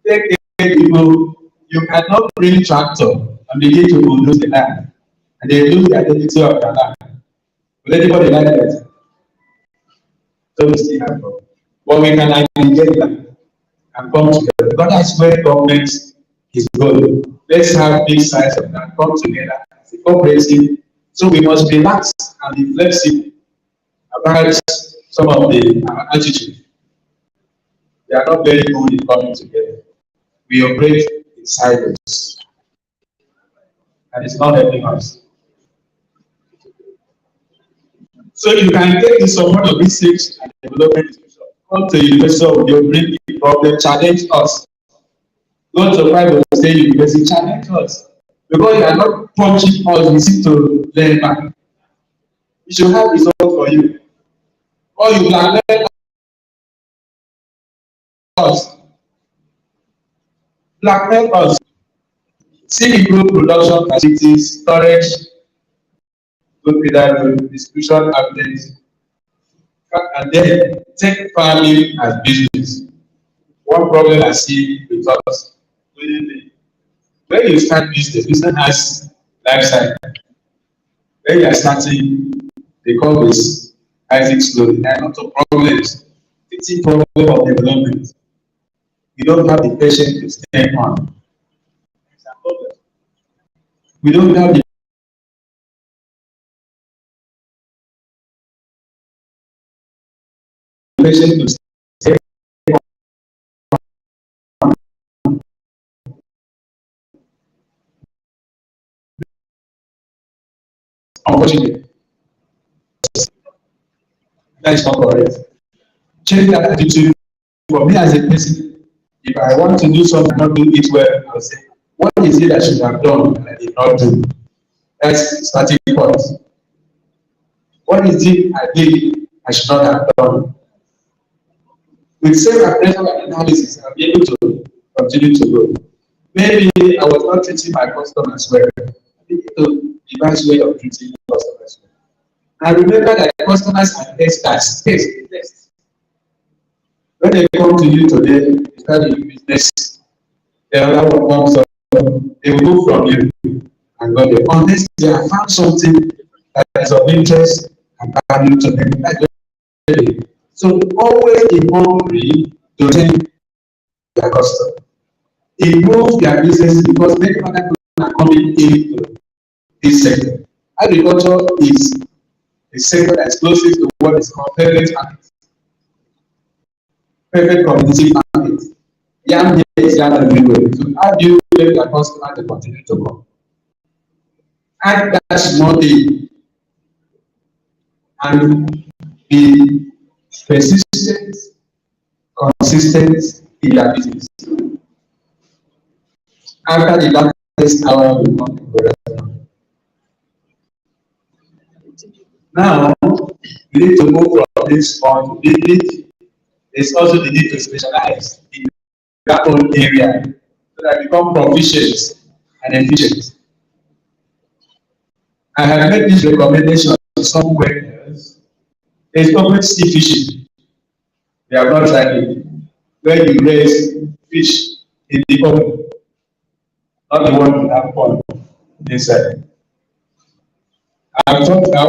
Take people, you cannot bring tractor and begin to bulldoze the land. And they lose the identity of the land. Will anybody like that? So we still have problem. But we can aggregate them and come together. Because that's where government is going. Let's have big size of that come together as a cooperative. So we must be relax and be flexible about some of the attitudes. They are not very good in coming together. We operate in silos. And it's not helping us. So you can take the support of research and development institution. Come to University of Oyo, bring the problem, challenge us. Go to private state university, challenge us. Because you are not punching us, we seem to learn back. We should have results for you. Or you blackmail us. Blackmail us. See improve production facilities, storage, good pedal, distribution outlets, and then take farming as business. One problem I see with us, when you start business has life cycle. When you are starting, they call this Isaac slowly. There are a lot of problems. It's a problem of development. You don't have the patience to stay on. We don't have the patience to stay on. Unfortunately, that is not correct. Change that attitude. For me as a person, if I want to do something, not do it well, I'll say, what is it I should have done and I did not do? That's starting point. What is it I did I should not have done? With self-reflection and analysis, I'll be able to continue to grow. Maybe I was not treating my customers well. I We need to devise way of treating customers. And remember that customers are testers. Test. When they come to you today, you start your business, the other one comes up, they will move from you and go there. Unless they have found something that is of interest and value to them. So always involve to retain their customer. Improve their business because many other people are coming into this sector. Agriculture is a sector that is closest to what is called private market. Private community market. Yam here is yam everywhere. So how do you make your customer to continue to grow? Add that small thing and be persistent, consistent in your business. After the darkest hour will come to the now, we need to move from this point to this. There's also the need to specialize in that whole area so that I become proficient and efficient. I have made this recommendation somewhere else. There's open sea fishing. They have not tried it. Where you raise fish in the open, not the one you have pond inside. I want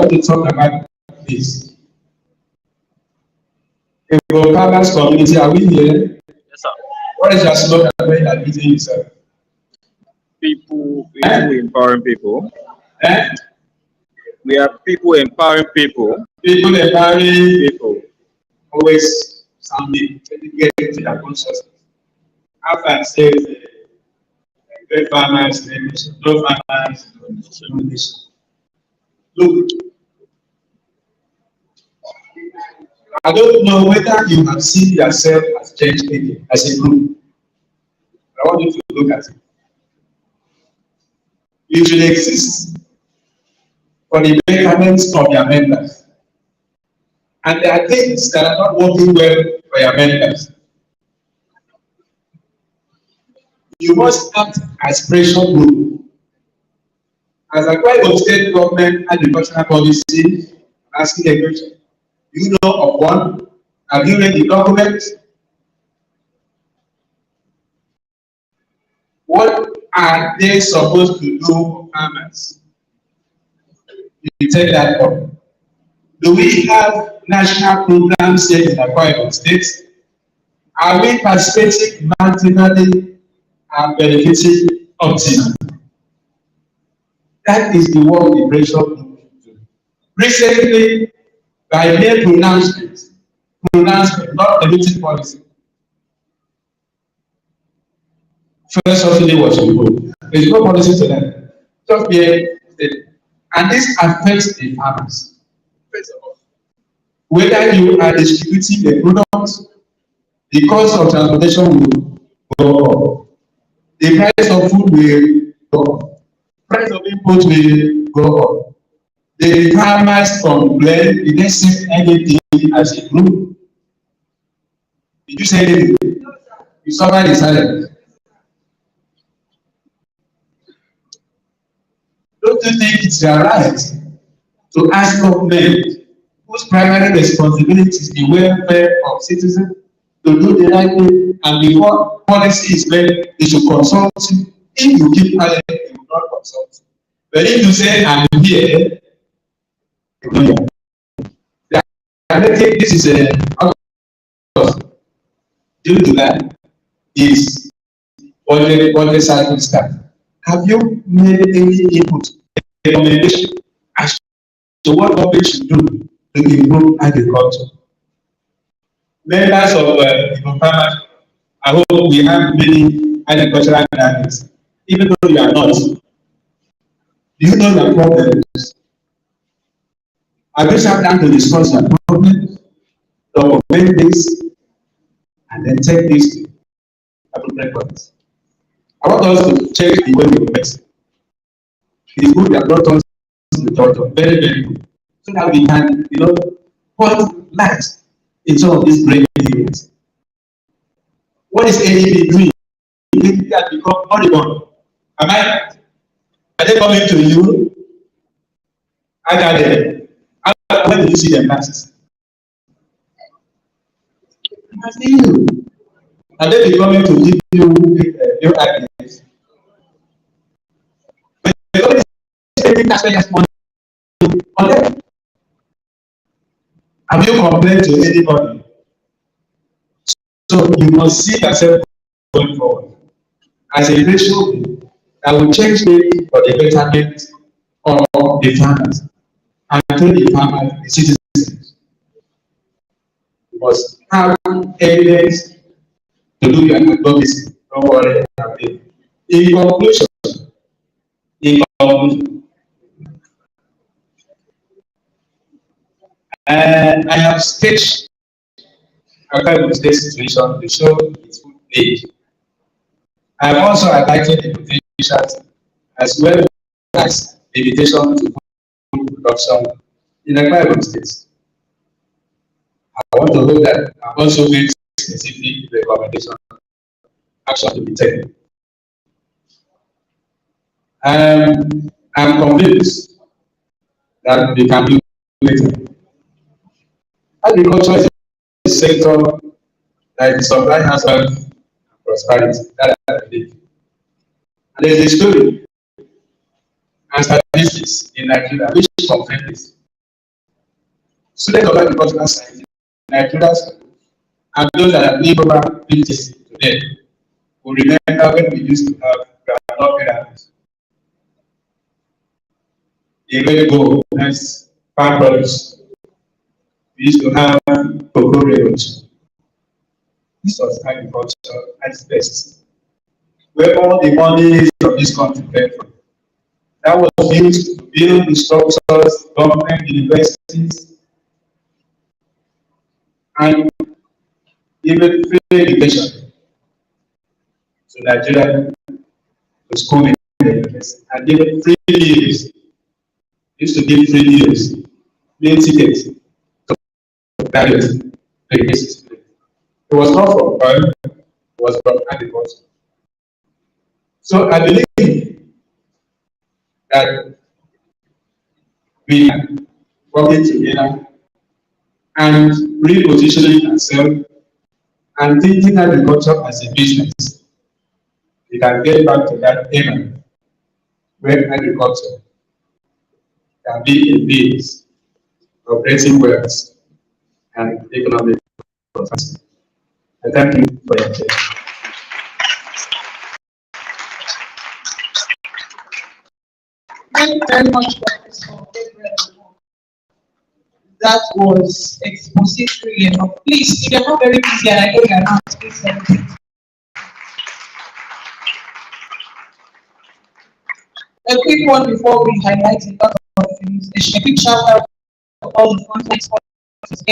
to talk about this. In the farmers community, are we here? Yes, sir. What is your slogan when you are meeting yourself? People empowering people. Eh? We are people empowering people. People empowering people. Always sounding, get into their consciousness. After I say, great farmers, no farmers, no nation. Look, I don't know whether you have seen yourself as change people, as a group. I want you to look at it. You should exist for the betterment of your members. And there are things that are not working well for your members. You must act as pressure group. As a part of state government agricultural policy, asking a question. You know of one? Have you read the document? What are they supposed to do for farmers? You take that up. Do we have national programs here in Akwa States? Are we participating maximally and benefiting optimally? That is the work the pressure group do. Recently, by mere pronouncement, not a meeting policy. First subsidy was removed. There is no policy to that. Just be and this affects the farmers. First of all, whether you are distributing the products, the cost of transportation will go up. The price of food will go up. Price of input will go up. The farmers complain, did they say anything as a group? Did you say anything? You suffered the silence. Don't you think it's their right to ask government whose primary responsibility is the welfare of citizens to do the right thing, and before policy is made, they should consult you. If you keep quiet, they will not consult you. But if you say, I'm here, I think this is a due to that is budget cycle start. Have you made any input, recommendation as to what government should do to improve agriculture? Members of the farmers, I hope we have many agricultural analysts. Even though you are not, do you know your problems? Have you sat down to discuss your problems, document this, and then take this to appropriate bodies? I want us to check the way we work. It's good that brought us to the doctor, very, very good. So that we can, put light in some of these brain areas. What is ADB doing? ADB has become horrible. Am I right? Are they coming to you? I got them. When did you see them last? I see you. Are they coming to give you new ideas? When they're coming to say taxpayers' money on them, have you complained to anybody? So you must see yourself going forward as a ratio that will change things for the betterment of the farmers and to the farmers, the citizens. You must have evidence to do your advocacy. Don't worry about it. In conclusion, in conclusion, I have sketched a kind of state situation to show its full age. I have also highlighted the potentials as well as limitation to food production in a private state. I want to hope that I also made specific recommendation action to be taken. I'm convinced that we can do better. Agriculture is a sector that supply has wealth and prosperity. That I believe. And there is a story and statistics in Nigeria which confirm this. Students of agricultural science in Nigeria and those that have lived over 50 today will remember when we used to have groundnut miracles. The rainbow has farm products. We used to have cocoa revolution. This was agriculture at its best, where all the money of this country came from. That was used to build the structures, government, universities, and even free education. So Nigeria to school in the university and even free meals. Used to give free meals, meal tickets to graduates, university students. It was not from oil, it was from agriculture. So I believe that we are working together and repositioning ourselves and thinking agriculture as a business. We can get back to that era where agriculture can be a base of creating wealth and economic prosperity. I thank you for your attention. Thank you very much, Professor. That was expository enough. Please, if you're not very busy and I know you're not, please celebrate. A quick one before we highlight a lot of things. A quick shout out to all the frontline sponsors,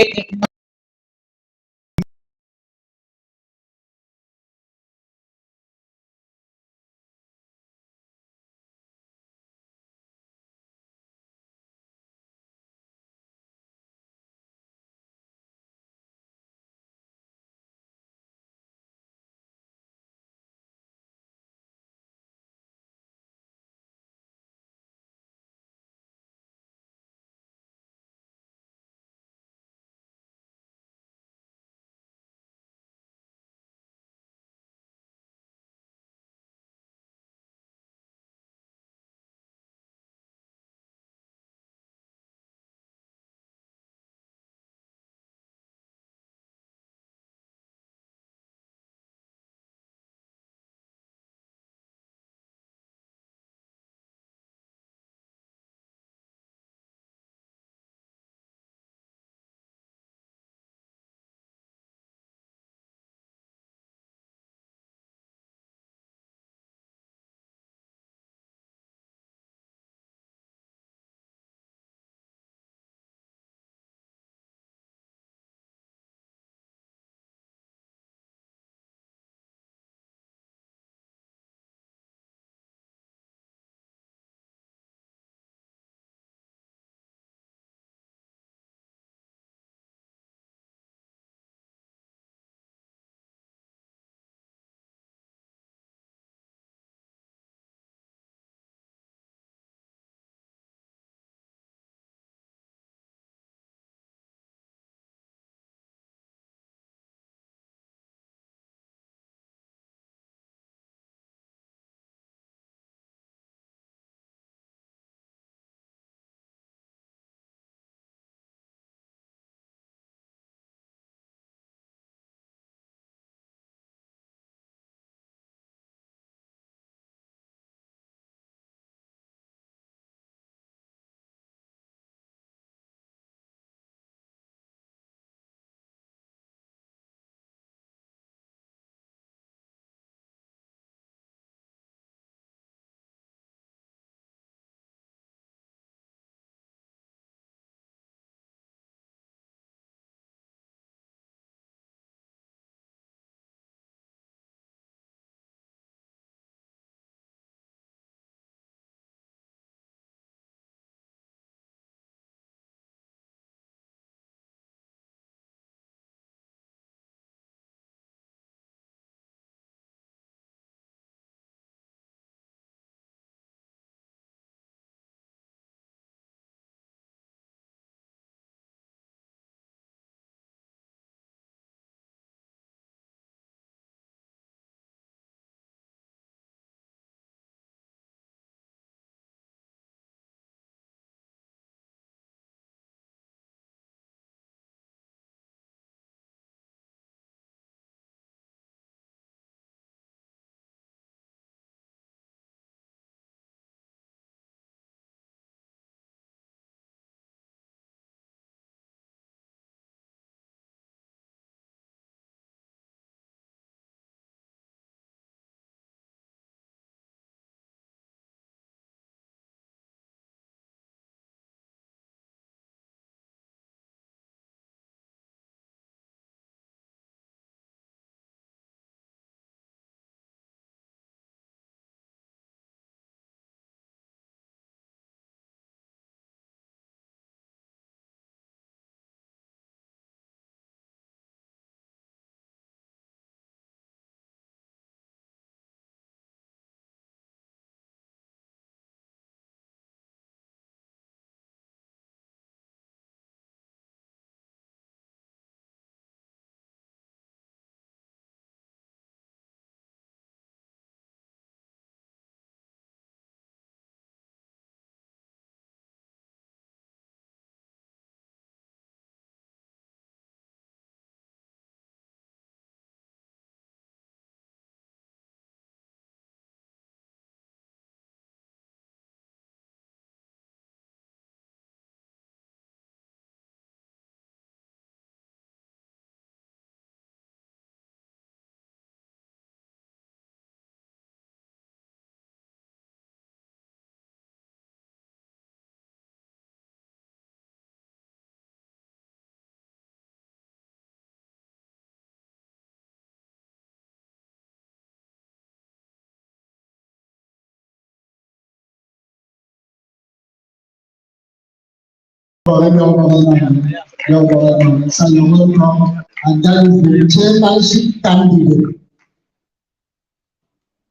for any welcome. You're welcome. So you're welcome. And that is the chairmanship candidate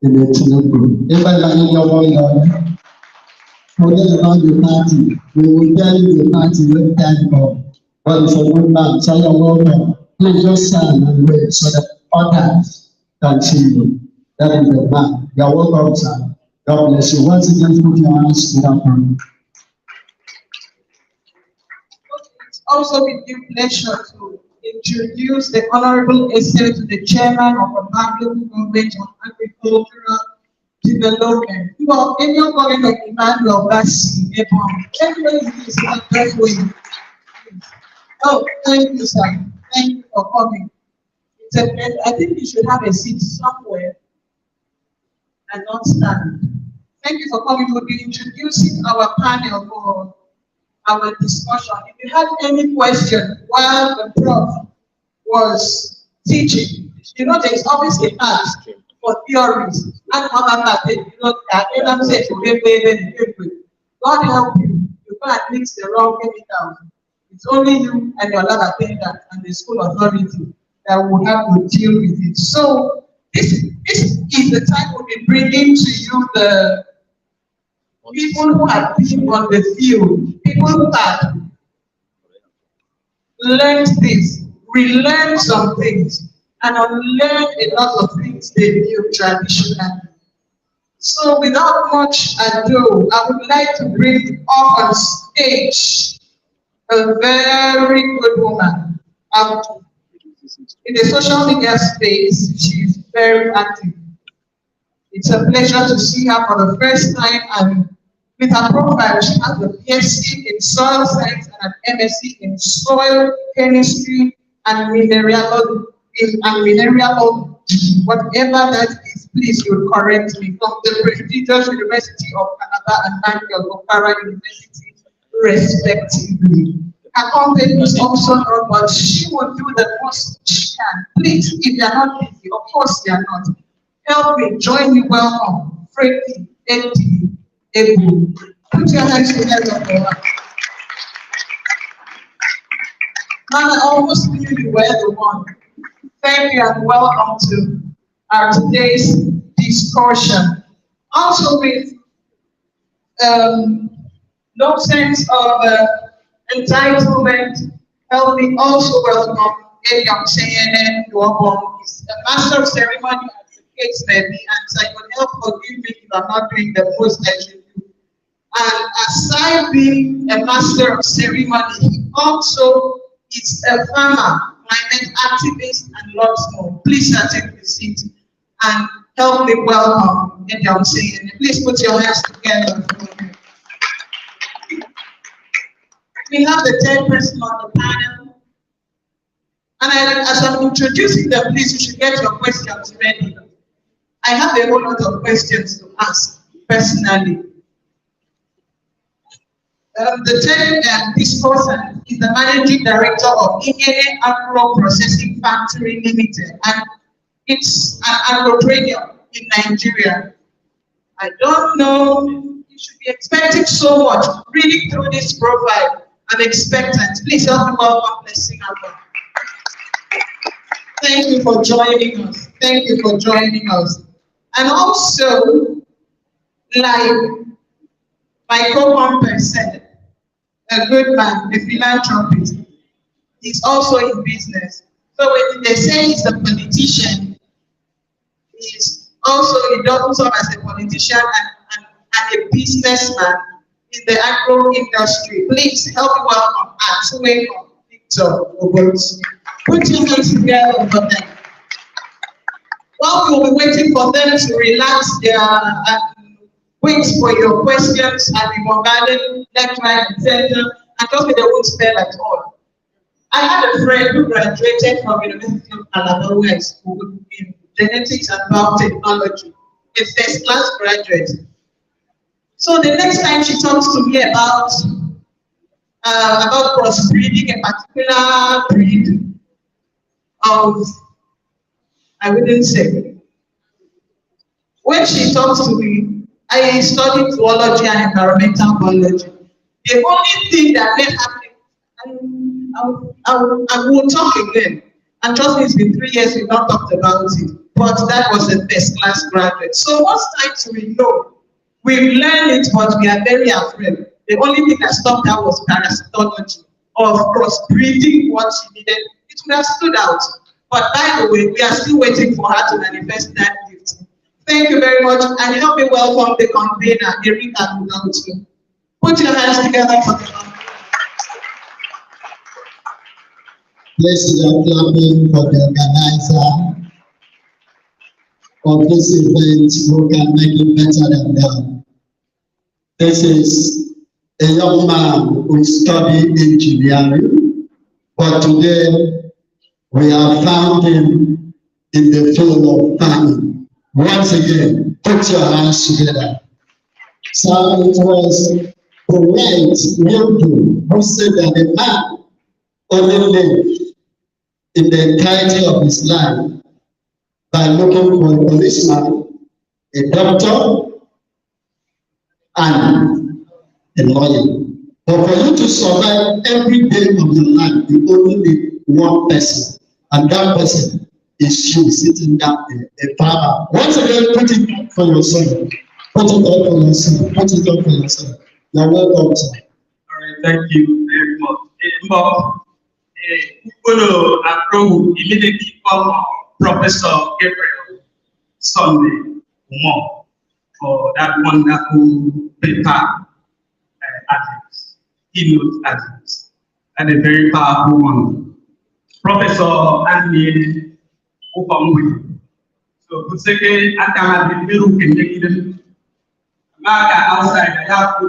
in the Tinubu. Everybody, you're welcome. Forget about the party. We will tell you the party when time comes. But it's a good man, so you're welcome. Please just stand and wait so that others can see you. That is the man. You're welcome, sir. God bless you. Once again, put your hands together. It's also with due pleasure to introduce the Honorable Essay to the Chairman of the Public Government on Agricultural Development. You are in your calling of Emmanuel Bassi. Everybody is not that way. Oh, thank you, sir. Thank you for coming. I think you should have a seat somewhere and not stand. Thank you for coming. We'll be introducing our panel for our discussion. If you have any question while the prof was teaching, you know there's always a task for theories. And God help you. You can't mix the wrong chemicals. It's only you and your lab attendant and the school authority that will have to deal with it. So this is the time we'll be bringing to you the people who have been on the field, people who have learned this, relearn some things, and unlearn a lot of things they knew traditionally. So without much ado, I would like to bring up on stage a very good woman. In the social media space, she's very active. It's a pleasure to see her for the first time, and with her profile, she has a PhD in soil science and an MSc in soil chemistry and mineralogy. Whatever that is, please you correct me. From the prestigious University of Canada and Daniel Okara University, respectively. Her company is also not, but she will do the most she can. Please, if you are not busy, of course you are not. Help me, join me, welcome. Freaky, Eddie, Ebu. Put your hands together for her. Man, I almost knew you were the one. Thank you and welcome to our today's discussion. Also with no sense of entitlement, help me also welcome Eliam CNN Duobon. He's a master of ceremony as the case may be, and so you will help forgive me if I'm not doing the most I should do. And aside being a master of ceremony, he also is a farmer, climate activist, and lots more. Please take the seat and help me welcome Eliam CNN. Please put your hands together. We have the third person on the panel. And as I'm introducing them, please, you should get your questions ready. I have a whole lot of questions to ask personally. The third discussant is the Managing Director of Inyere Agro Processing Factory Limited, and it's an agrotrading in Nigeria. I don't know, you should be expecting so much. Reading through this profile, I'm expectant. Please help me welcome Blessing Abba. Thank you for joining us. Thank you for joining us. And also, like my co-founder said, a good man, a philanthropist, he's also in business. So when they say he's a politician, he doubles up as a politician and a businessman in the agro industry. Please help me welcome Atue Victor Obot. Put your hands together for them. While we'll be waiting for them to relax their wait for your questions and be bombarded left, right, etc. And trust me, they won't spell at all. I had a friend who graduated from University of Alabama School in genetics and biotechnology, a first-class graduate. So the next time she talks to me about crossbreeding a particular breed of, I wouldn't say. When she talks to me, I studied zoology and environmental biology. The only thing that made her think And I will talk again. And trust me, it's been 3 years we've not talked about it. But that was a first class graduate. So most times we know, we've learned it, but we are very afraid. The only thing that stopped her was parasitology. Of course, breathing what she needed, it would have stood out. But by the way, we are still waiting for her to manifest that gift. Thank you very much, and help me welcome the convener, Erika Munautu. Put your hands together for the convener. Please, you are clapping for the organizer of this event who can make it better than that. This is a young man who studied engineering, but today we have found him in the field of farming. Once again, put your hands together. So it was the late Milton who said that a man only lived in the entirety of his life by looking for a policeman, a doctor, and a lawyer. But for you to survive every day of your life, you only need one person, and that person is you sitting down there, a farmer. Once again, put it up for yourself. Put it up for yourself. Put it up for yourself. You're welcome, sir. All right, thank you very much. Ukolo Akro immediately called Professor Gabriel Sunday Umar for that wonderful paper address, keynote address, and a very powerful one. Professor Anthony Upamwe. So, who say, I can be outside, I have to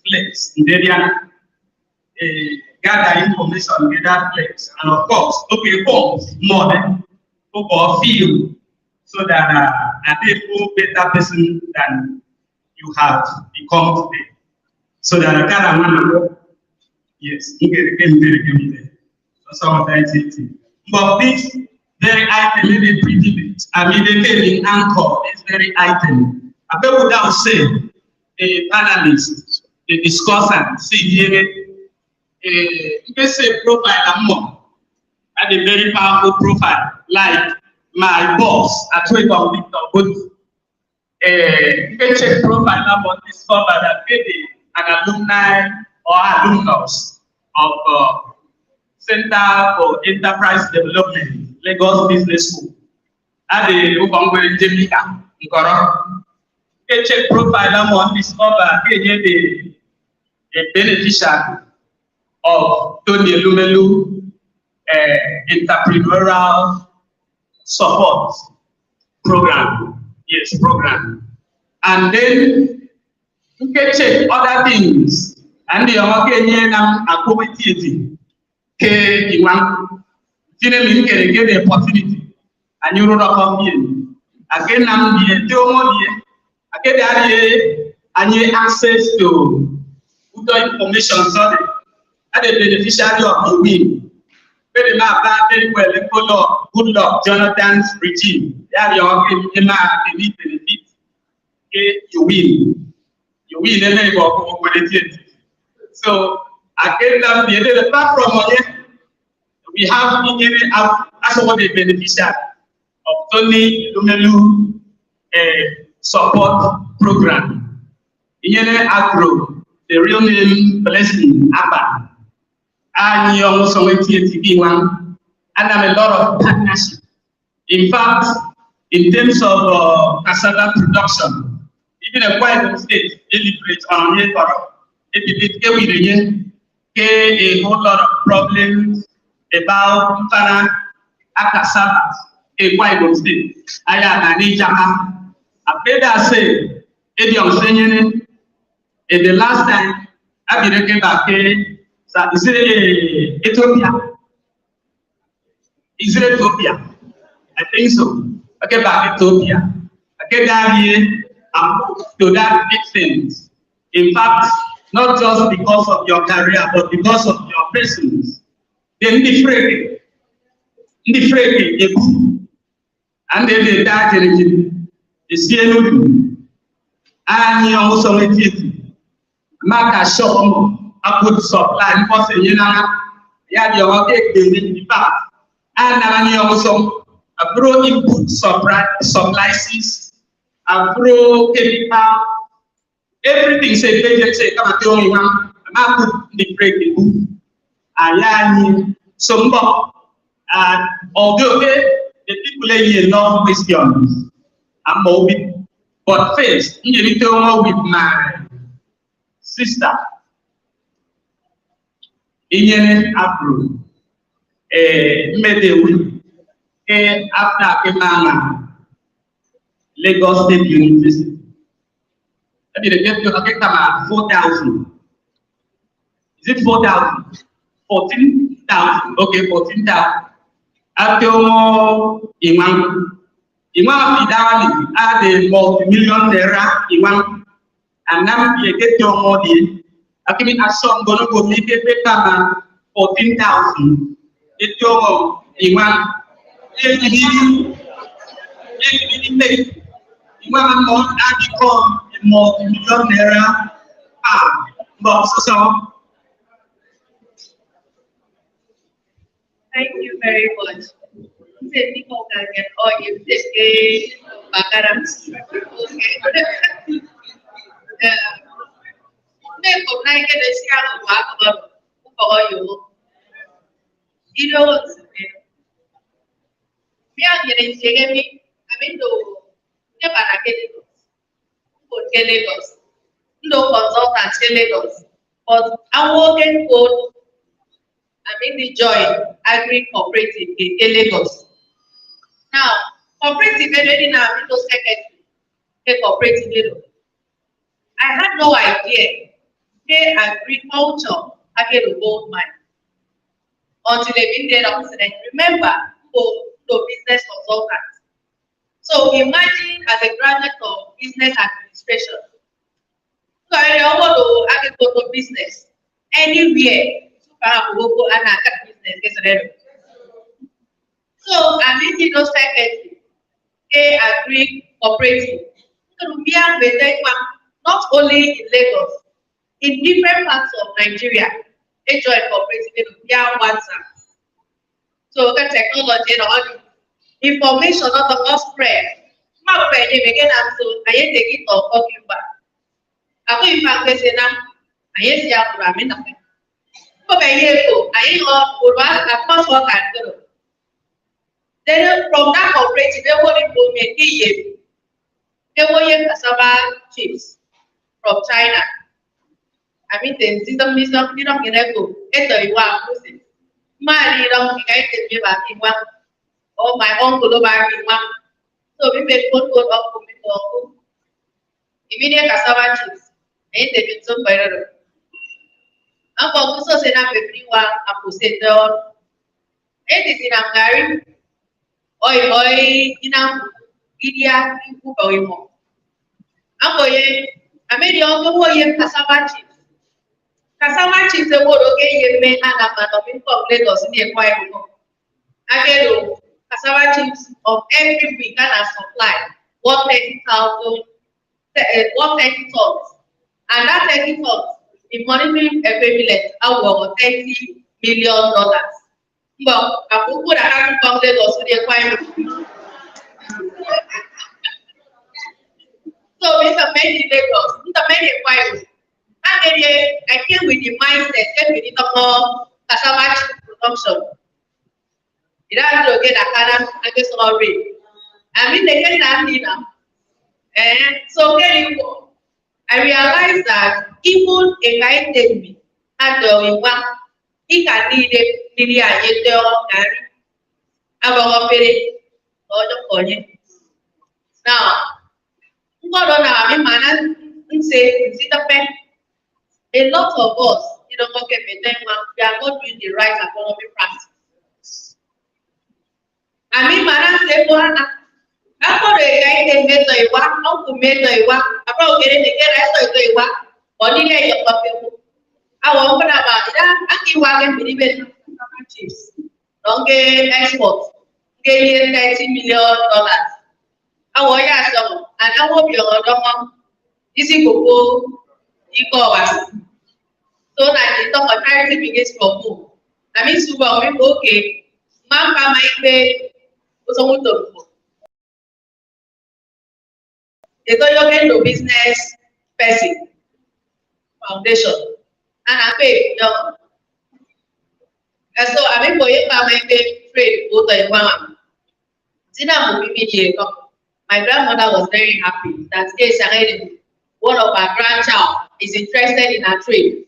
flex in the area. Gather information in that place, and of course, okay, more than for feel so that a better person than you have become today. So that I can yes, you can very some of that. But this very item, maybe pretty bit. I mean, the came in anchor is very item. I people that say a panelist, the discussant, see here. You can say profile more, and a very powerful profile, like my boss at Wake-up Victor Good. You can check profile number, discover that maybe an alumni or alumnus of Center for Enterprise Development, Lagos Business School. At the Upangwe Jamaica, you can check profile number, discover a beneficiary of Tony Lumelu entrepreneurial support program. Yes, program. And then you can check other things. And the Kenyan accommodating you want to get the opportunity. And you don't come here. Again, I'm the again, and you access to information. Sorry. The beneficiary of the win. Very well, good luck, Jonathan's regime. They are your benefit. Okay, you win. You win, then you go so, again, apart from we have as one the beneficiary of Tony Lumelu support program. In Agro, the real name Blessing Abba. And you also went to TV one, and have a lot of partnership. In fact, in terms of cassava production, even a quiet state deliberate on here for a whole lot of problems about cassava, a quiet state. I am an Ijama. I paid that say, in the last time I didn't back. Is it Ethiopia? Is it Ethiopia? I think so. Okay, back Ethiopia. Okay, down here, to that extent. In fact, not just because of your career, but because of your presence. Then the free, and then the dark energy is here. And you also make it. Mark a shop. I could supply because Yeah, the okay building back. And I also pro input supplies, pro chemical, everything say they say come at only one. I put the break the book. I some and although the people here no questions, I'm moving. But first, you need to know with my sister. Indian Afro, Medewi, after Kemanga, Lagos State University. I mean, get to 4,000. Is it 4,000? 14,000. Okay, 14,000. After Imam Idawani had a multi-million naira Imam, and now you get your money. I mean, as some gonna go make a paper 14,000. It's your Imam. If you make Imam not become a multi-million naira. But so. Thank you very much. People can get all you take backgrounds. People can get a share of for you. You know, we are getting Jagami. I mean, to never get Lagos. No consultants in Lagos. But I'm working for the joint agri cooperative in Lagos. Now, cooperative already now Windows secretary, cooperative. I had no idea they agriculture again gold mine until they've been there accident. Remember, for the business consultant. So imagine as a graduate of business administration. So I want to agricultural business anywhere. Business. So I'm in those secretary, they agree cooperative. So we are not only in Lagos, in different parts of Nigeria, they join cooperative, we are one side. So the technology and all the information not the first spread. Not spread again, and so I take it or talking back. I go in fact, they say now, I see how to nothing. I then from that cooperative, they will implement they will cassava chips from China. I mean, the system is not going to go. It's a one. My little guy can back in one. Or my uncle back in one. So we may put up for me. Immediate cassava chips. Ain't they some better? Ang pag-uso sila pepriwa ang pusetor. Di sinanggarin. Oy, inang idia ibu gawin mo. Ang boye, amedi ang boye cassava chips. Cassava chips e wodo ke yeme anama no min ko Lagos ni e kwai mo. Agero cassava chips of every week and supply 130,000 tons. And that 30 tons the monetary equivalent of $30 million. But I put a hand on Lagos to the acquirement. So Mr. Many Lagos, Mr. Many acquirement. And then I came with the mindset that we need more cassava production. It has to get a kind of against all rate. I mean, they get that now. And so getting I realized that even a guy tell me, and he can need a million carry. About a now, God on our man and say, a lot of us, we are not doing the right economic practice. I mean, man, say, after the guy can make the work, how to make the work, about getting the rest of the work, or the day of people. I want to about that. I keep working with even chips. Don't get export. Get $30 million. I want to ask them, and I hope you're on this is go. So that the top of charity begins from home. I mean, super, okay. Mama might be someone to they don't get no business person foundation. And I pay young. And so I mean, for you, I might be trade both of one. My grandmother was very happy that one of our grandchild is interested in a trade.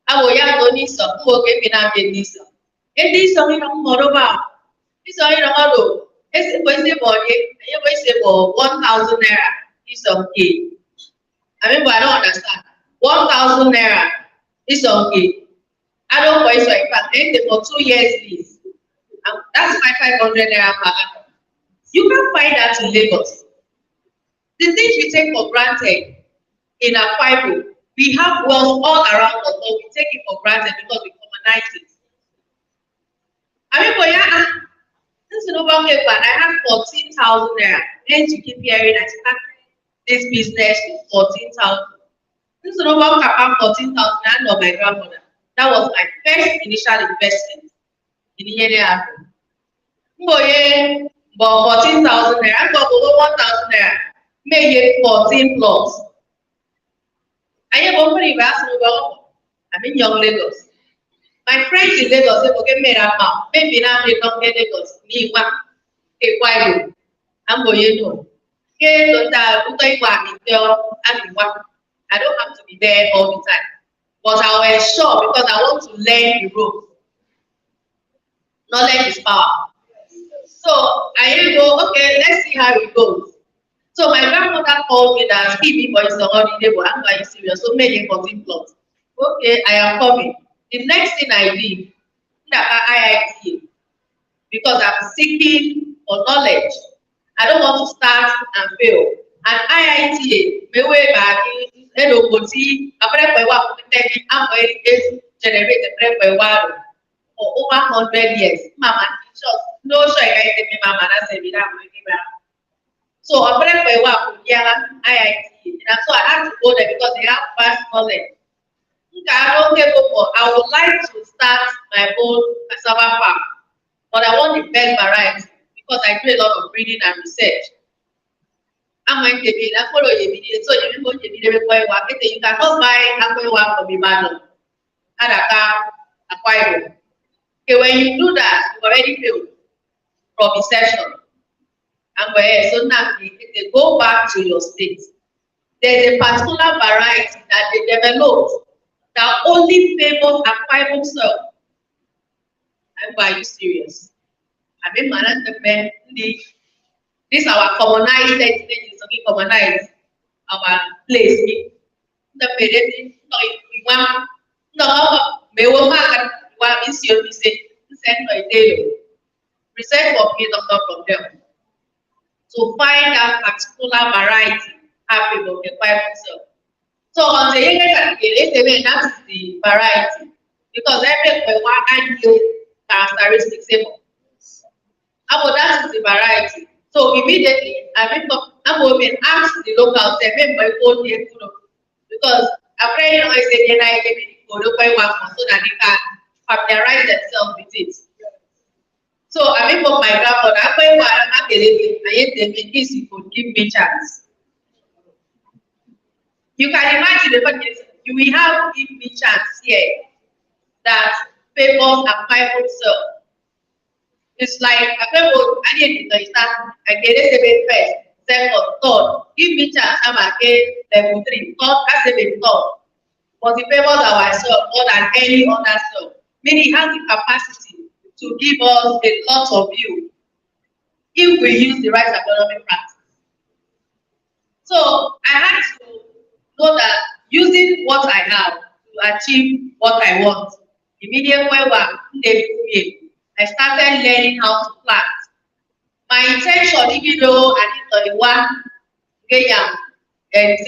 I will have to need some who can be now get this. And this song in a model about this song in a model. It's a question for it, and you will say for 1,000 naira is okay. I mean, but I don't understand. 1,000 naira is okay. I don't know if I can for 2 years, please. That's 500 naira per annum. You can find that in Lagos. The things we take for granted in our Bible, we have wealth all around us, but we take it for granted because we commonize it. I mean, but yeah, this is no paper. I have 14,000 naira. Then you keep hearing I start this business with 14,000. This is no paper 14,000 naira of my grandmother. That was my first initial investment in the area. But 14,000 naira, I got over 1,000 naira, make it 14 plus. I have already asked I'm in young Lagos. My friends in Lagos say, okay, maybe now they don't get Lagos. Me, one, a while. I'm going to I don't have to be there all the time. But I was sure because I want to learn the ropes. Knowledge is power. So I go, okay, let's see how it goes. So my grandmother called me that he for his holiday, but I'm going serious. So make it 14 plots. Okay, I am coming. The next thing I did, IIT, because I'm seeking for knowledge. I don't want to start and fail. And IIT, my way back, I'm going to generate a for over 100 years. Mama, no sure I can me mama na say me that so I pray for work with IIT, and so I had to go there because they have vast knowledge. I would like to start my own cassava farm, but I want the best variety because I do a lot of reading and research. I'm going to be I follow you, so you go to the you cannot buy a from Ibadan and acquire. Okay, when you do that, you already failed from inception. And where so now they go back to your state. There's a particular variety that they developed that only favors acquiring soil. Are you serious? I mean, management, this is our commonized commonize our place. The period we want research for me doctor from them to find that particular variety happy of the Bible itself. So on the that is the variety because every one and characteristics that is the variety. So immediately I'm going to ask the locals because after I say I go to so that they can familiarize themselves with it. So I mean for my grandmother, I'm in case you could give me chance. You can imagine you will have give me chance here that favors and Bible self. It's like I need to start again first, second, third. Give me chance, I'm again level 3, third, as a third. But the favors ourselves more than any other self. Meaning he has the capacity to give us a lot of view if we use the right economic practice. So I had to know that using what I have to achieve what I want. Immediately I started learning how to plant. My intention, even though I need 31 and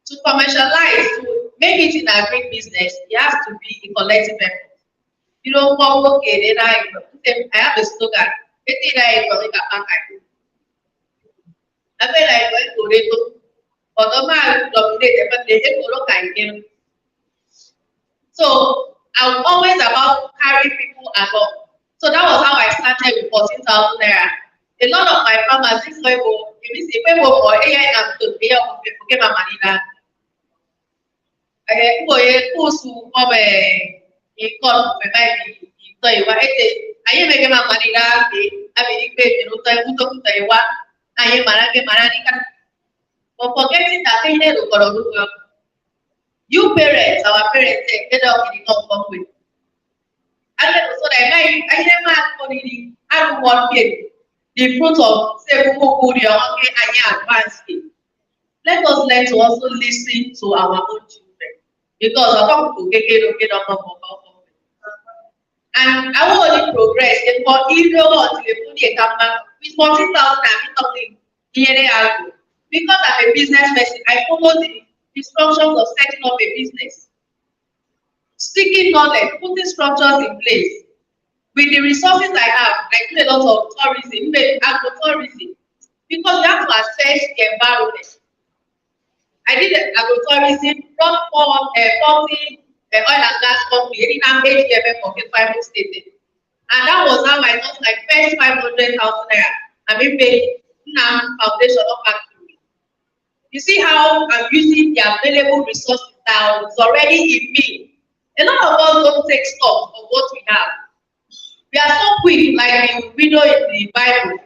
to commercialize, to make it in a great business, it has to be a collective effort. You don't come okay, then I have a slogan. I feel like going to Reto, but so I'm always about carrying people along. So that was how I started with 14,000 naira. A lot of my farmers, this way, if you see people for AI and to pay off get my money now. Kusu of a call for my so you are I am making my money now. I mean, you know, I put up to Taiwan. I am Maranican. But forgetting that they need to go. You parents, our parents, get up in the company with. And then so that I never money. I don't want the fruit of say good advanced. Let us learn to also listen to our own children because our people get up. And I will only progress and for even until they put the account with 14,000 I'm talking here because I'm a business person, I follow the instructions of setting up a business. Seeking knowledge, putting structures in place. With the resources I have, I do a lot of tourism, even agro-tourism, because you have to assess the environment. I did agro-tourism, brought forward 40 oil and gas company, in HDFF for 5 states. And that was how I lost like first 500,000 naira. I mean, pay foundation of factory. You see how I'm using the available resources that is already in me. A lot of us don't take stock of what we have. We are so quick, like the widow in the Bible.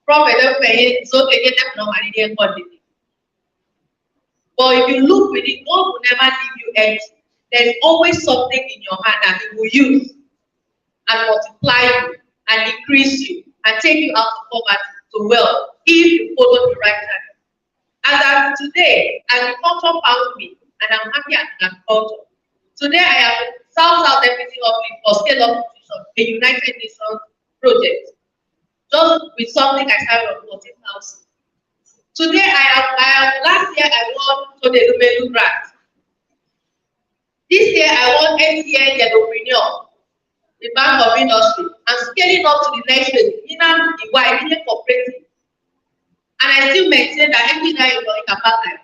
Prophet so they get them no money in quantity. But if you look with it, God will never leave you empty. There's always something in your hand that He will use and multiply you and increase you and take you out of poverty to wealth if you follow the right time. As of today, agriculture found me and I'm happy at agriculture. Today I am South Deputy Office for Scale Up Nutrition, a United Nations project. Just with something I started on 14,000. Today last year I won to the Lumelu grant. This year I won NCN Entrepreneur, the Bank of Industry, and scaling up to the next phase, in cooperative. And I still maintain that every night is going to part-time.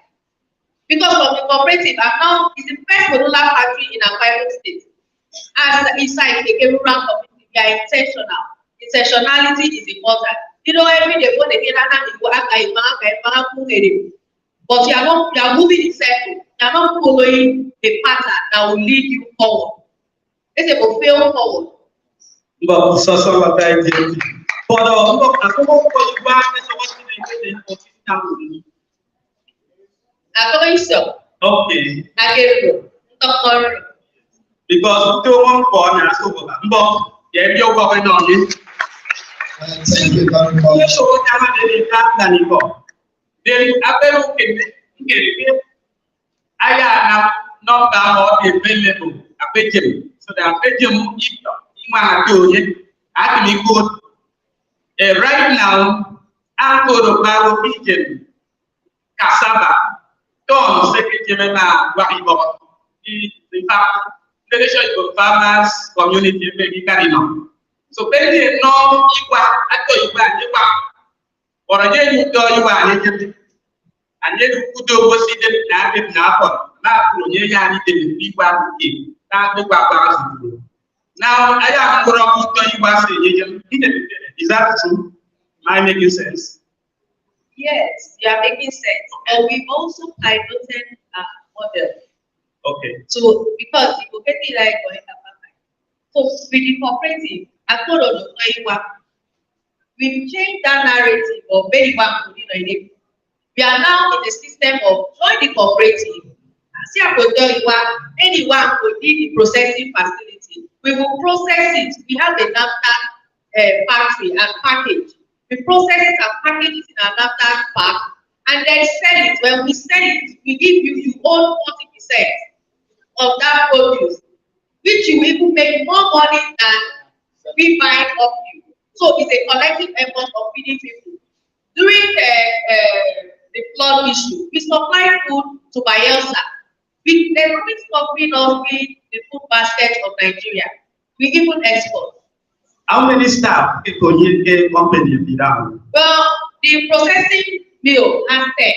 Because from the cooperative, I'm now is the first modular factory in a private state. As inside the rural community, we are intentional. Intentionality is important. You know, every day when they get but you are moving in circle. You are not following the pattern that will lead you forward. It's a fail forward. But so what I did. Okay. Because two one for now, so but yeah, you're going on it. Thank you very much. Then after I have number available a PACJA. So the PACJA actually good. Right now, I'm going to buy region cassava. Don't secretary now what in fact the nation farmers community very so very no equal or again you do you are and then you could do what it is now now I am going to is that true? Am I making sense? Yes, you are making sense. And we've also piloted model. Okay. So because people get it like so with the cooperative, we've changed that narrative of very one. We are now in the system of join the cooperative. Anyone could need the processing facility. We will process it. We have the NAFTA factory and package. We process it and package it in a NAFTA pack and then sell it. When we sell it, we give you own 40% of that produce, which you will make more money than we buy off you. So it's a collective effort of feeding people. During the flood issue, we supply food to Bayelsa. We never stop feeding us with the food basket of Nigeria. We even export. How many staff people need a company without? Well, the processing mill has 10,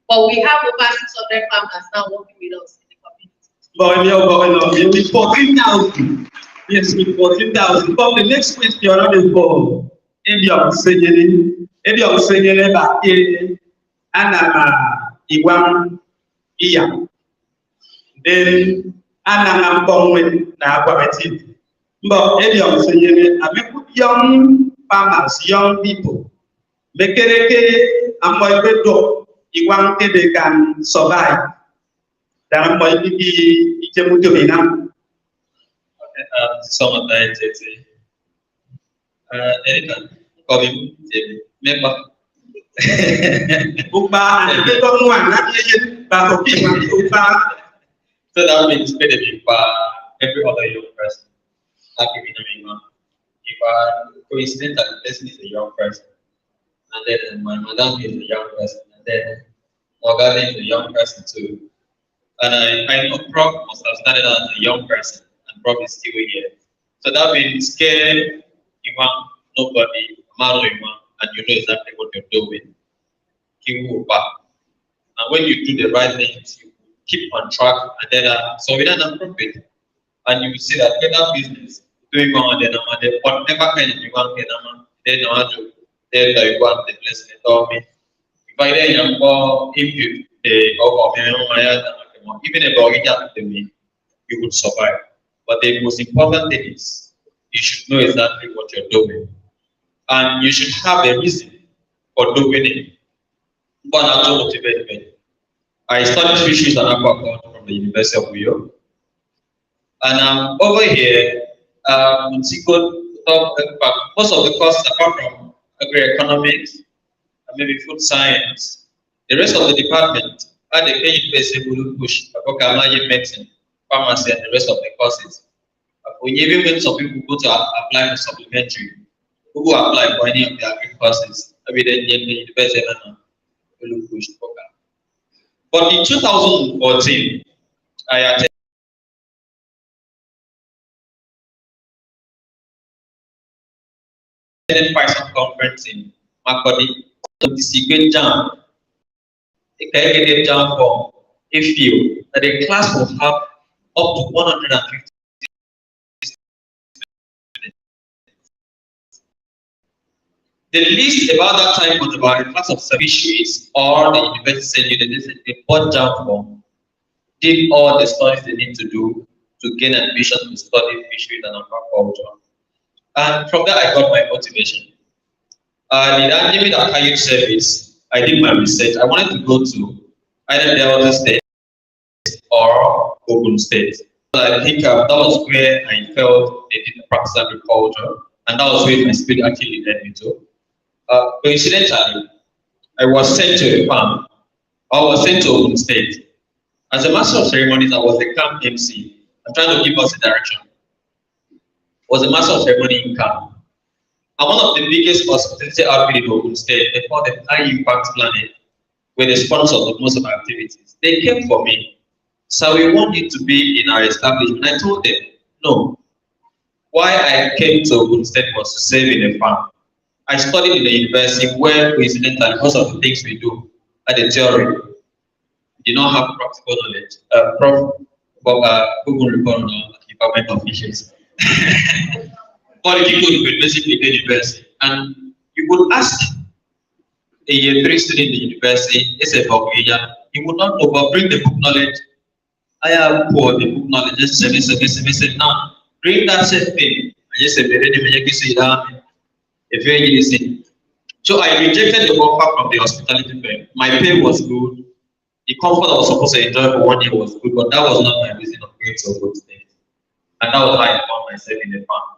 but we have over 600 farmers now working with us in the community. But with 14,000. Yes, with 14,000. But the next question is for Indian singing back in Iwan Iya. Then Anna Bongwin Nabametin. But Indian singing, I mean, young farmers, young people. Mekereke and my bedo, Iwan they can survive. Dan my biggie, Ichemutomina. Some of that, Erica, call him member. So that means benefit for every other young person. Like if coincidental person is a young person, and then my madam is a young person, and then Morgan is a young person too. And I know Prof must have started out as a young person, and Prof is still here. So that means scare nobody, and you know exactly what you're doing. And when you do the right things, you keep on track, and then so without a profit, and you will see that better business doing on then whatever kind of you want, then you want the place they told me. If I then if you even about it, you would survive. But the most important thing is you should know exactly what you're doing. And you should have a reason for doing it. But not to motivate me. I studied fisheries and aquaculture from the University of New York. And over here, most of the courses apart from agri-economics, and maybe food science, the rest of the department at the Kenyatta University will push medicine, pharmacy, and the rest of the courses. Even when some people go to apply for supplementary, who will apply for any of the agri courses, maybe the university will push. But in 2014, I attended PACJA conference in Makodi to the jam. A candidate jam for a few that the class will have up to 150. The least about that time was about a class of fisheries or the university said they bought jam form, did all the studies they need to do to gain admission to study fisheries and aquaculture. And from there I got my motivation. In that limit archive service, I did my research. I wanted to go to either Delta State or Ogun State. I think that was where I felt they did practice agriculture, and that was where my spirit actually led me to. Coincidentally, I was sent to a farm. I was sent to Ogun State. As a master of ceremonies, I was a camp MC. I'm trying to give us a direction. I was a master of ceremony in camp. And one of the biggest hospitality outfit in Ogun State, they called the High Impact Planet, where the sponsors of most of our activities. They came for me. So we wanted to be in our establishment. I told them, no. Why I came to Ogun State was to serve in a farm. I studied in the university where, coincidentally, most of the things we do are the theory. We did not have practical knowledge. Prof. Google report on the Department of Fisheries. But if you go to basically the university, and you would ask a year 3 student in the university, it's about Kenya, he would not know, but bring the book knowledge. I have poor the book knowledge, just say, now, bring that same thing. I just said, if you're listening. So I rejected the offer from the hospitality firm. My pay was good. The comfort I was supposed to enjoy for 1 year was good, but that was not my reason of going to a good state. And that was how I found myself in the farm.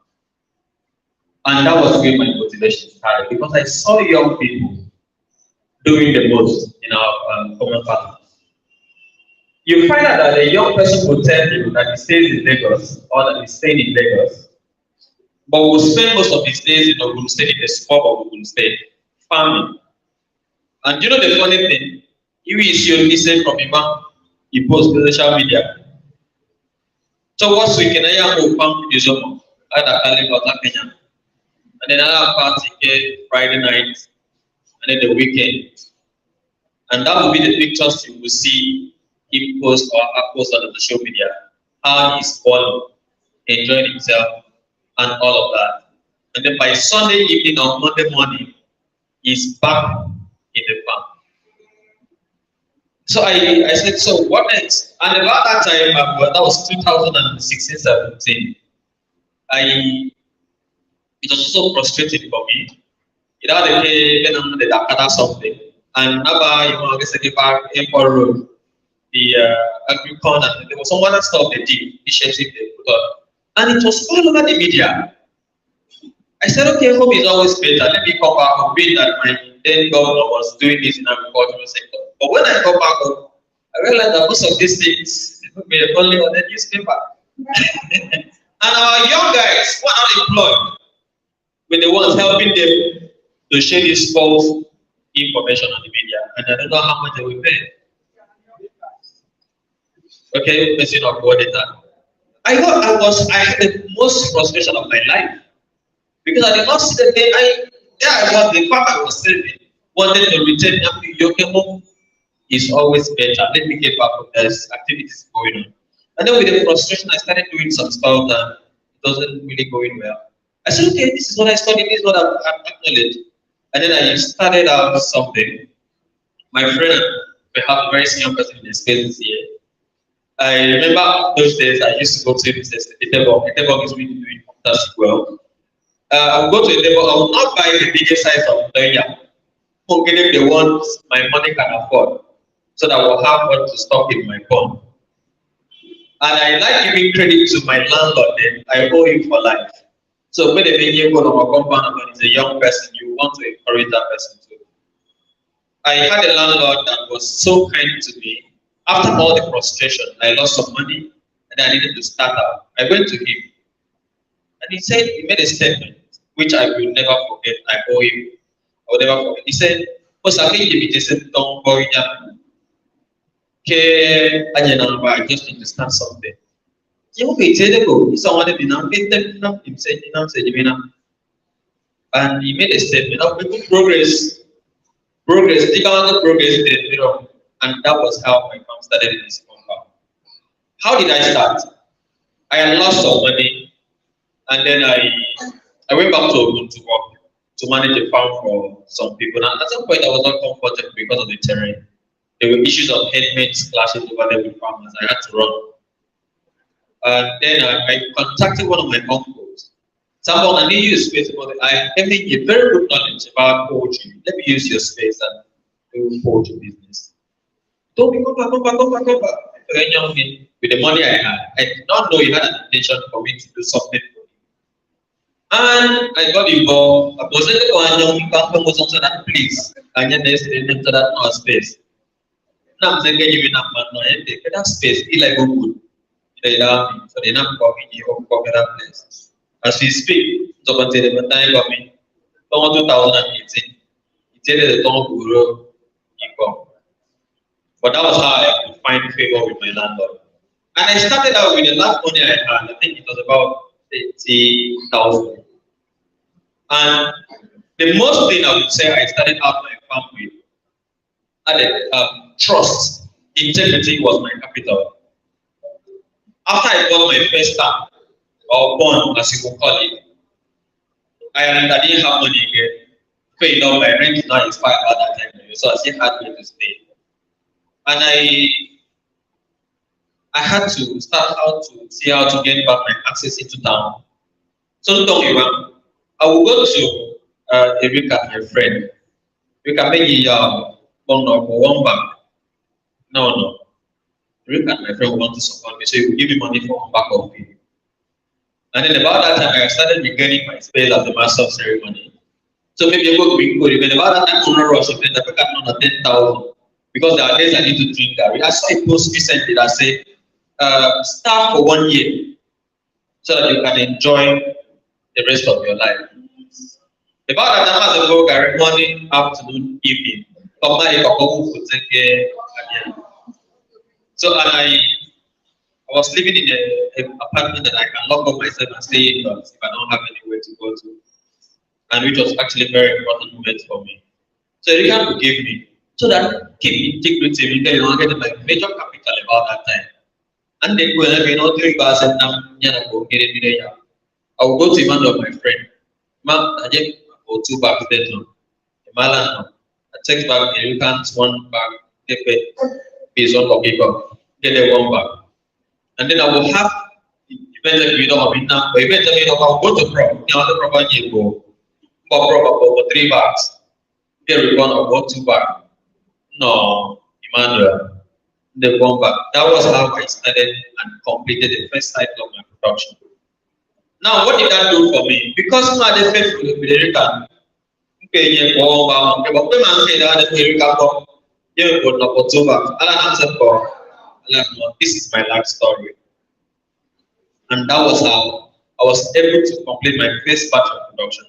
And that was where my motivation started, because I saw young people doing the most in our common family. You find out that a young person will tell you that he stays in Lagos or that he's staying in Lagos, but will spend most of his days in Ogun State, in the suburb of Ogun State, farming. And you know the funny thing? You is your listen from him, he posts on social media. So what's we can I farm is either Kenya. And then another party Friday night, and then the weekend. And that will be the pictures you will see he posts or posts on the social media how he's falling, enjoying himself, and all of that. And then by Sunday evening or Monday morning, he's back in the farm. So I said, so what next? And about that time, that was 2016-17, it was so frustrating for me. It had a something. And now you know, I get back Import Road, the Agricon, and there was some other stuff they did, initiative they put on. And it was all over the media. I said, okay, home is always better. Let me come back home, being that my then governor was doing this in the agricultural sector. But when I come back home, I realized that most of these things were only on the newspaper. And our young guys who are unemployed were the ones helping them to share this false information on the media. And I don't know how much they will pay. Okay, person of what data. I had the most frustration of my life. Because I did not see the day the fact I was saving, wanted to return home is always better. Let me get back, there's activities going on. And then with the frustration, I started doing some stuff that doesn't really going well. I said, okay, this is what I studied, this is what I've acknowledged. And then I started out something. My friend, perhaps a very senior person in the space this year. I remember those days I used to go to this Etebok. Etebok is really doing fantastic well. I will go to Etebok, I will not buy the biggest size of Kenya. Only the ones my money can afford, so that I will have what to stock in my phone. And I like giving credit to my landlord then. I owe him for life. So when you go to a compound and it's a young person, you want to encourage that person too. I had a landlord that was so kind to me. After all the frustration, I lost some money and I needed to start out. I went to him and he said, he made a statement which I will never forget. I owe him. I will never forget. He said, I just need to start something. And he made a statement of making progress, and that was how my farm started in this compound. How did I start? I had lost some money, and then I went back to Ogun to work, to manage a farm for some people. And at some point, I was not comfortable because of the terrain. There were issues of headmates clashes over there with farmers. I had to run. And then I contacted one of my uncles. Someone I need use space, but I have a very good knowledge about poultry. Let me use your space and do poultry business. Told me, come back. With the money I had, I did not know he had an intention for me to do something for him. And I got involved. I was able to that place. And then they said, enter that no space. Now I'm saying, you take that space, he like good. They love me, so they not coming here or that place. As we speak, so consider the time of me. 2018, he said the Tom Guru income. But that was how I could find favor with my landlord. And I started out with the last money I had. I think it was about 80,000. And the most thing I would say I started out my farm with, trust, integrity was my capital. After I got my first car, or bond, as you will call it, I didn't have money again. Paying off my rent now is expired at that time, so I still had money to stay. And I had to start out to see how to get back my access into town. So don't give up. I will go to Erika, my friend. We can make it one back. No. Erika, my friend, want to support me, so he will give me money for one back of me. And then about that time, I started regaining my space as the master of ceremony. So maybe I go to good. Even about that time, I'm not rushing. I pick up another 10,000 because there are days I need to drink that. I saw a post recently that said, start for 1 year so that you can enjoy the rest of your life. About that time, I go carry morning, afternoon, evening. So I was living in an apartment that I can lock up myself and stay in if I don't have anywhere to go to. And which was actually a very important moment for me. So Rican forgave me. so that keep integrity because you don't get like major capital about that time. And then when I know 3 bars and now get it. I will go to one of my friend. I just go 2 bags then no. I take back the Americans 1 bag, take it based on the paper, get the 1 bag. And then I will have eventually we don't have enough, but eventually I'll go to Pro. Now the Pro you go for 3 bags. Get one or go 2 bags. No, Emmanuel, the 1 bag. That was how I started and completed the first cycle of my production. Now, what did that do for me? Because I had faith with the American. This is my life story. And that was how I was able to complete my first batch of production.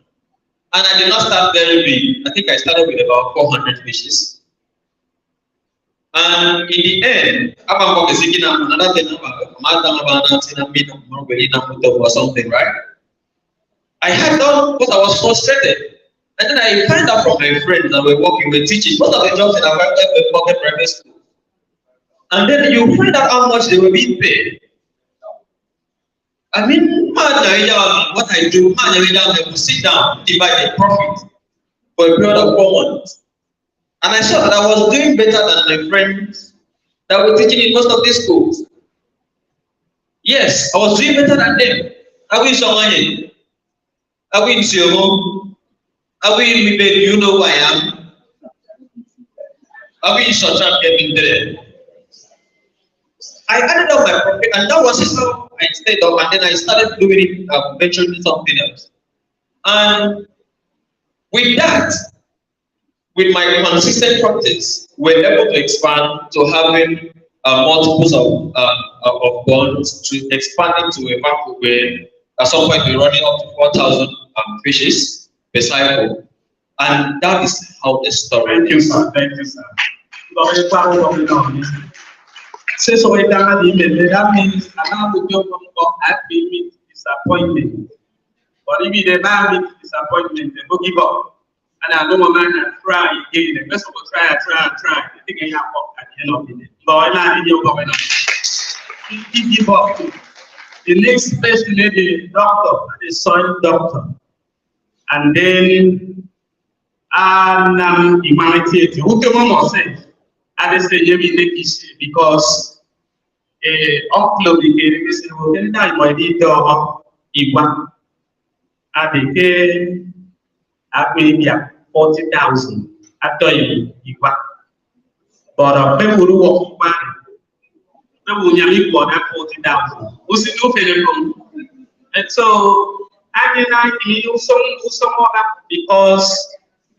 And I did not start very big. I think I started with about 400 fishes. And in the end, another thing or something, right? I had done because I was frustrated. And then I find out from my friends that were working with teaching, most of the jobs in our private school. And then you find out how much they were being paid. I mean, what I do, I will sit down, divide the profit for a period of 4 months. And I saw that I was doing better than my friends that were teaching in most of these schools. Yes, I was doing better than them. I will show money. I will see your home. I will maybe you know who I am. I will shut up getting there. I added up my profit, and that was how I stayed up, and then I started doing it, venturing something else. And with that, with my consistent practice, we're able to expand to having multiples of bonds, to expanding to a market where at some point we're running up to 4,000 fishes per cycle. And that is how the story. Thank you, sir. Thank you, sir. Since we done the email, that means another job have been meet disappointment. But if they never meet disappointment, they go give up. And I don't want to try again. The best of all, try. I think I have up at the end of the day. But I'm not in your government. He give up. The next person is the doctor, the soil doctor. And then humanity. Who can one say? I just say you make because upload the game is in time by the door Iwan. I maybe 40,000 after you Iwan. But people who walk back, people who need more than 40,000. Who's it no from? And so I need some other because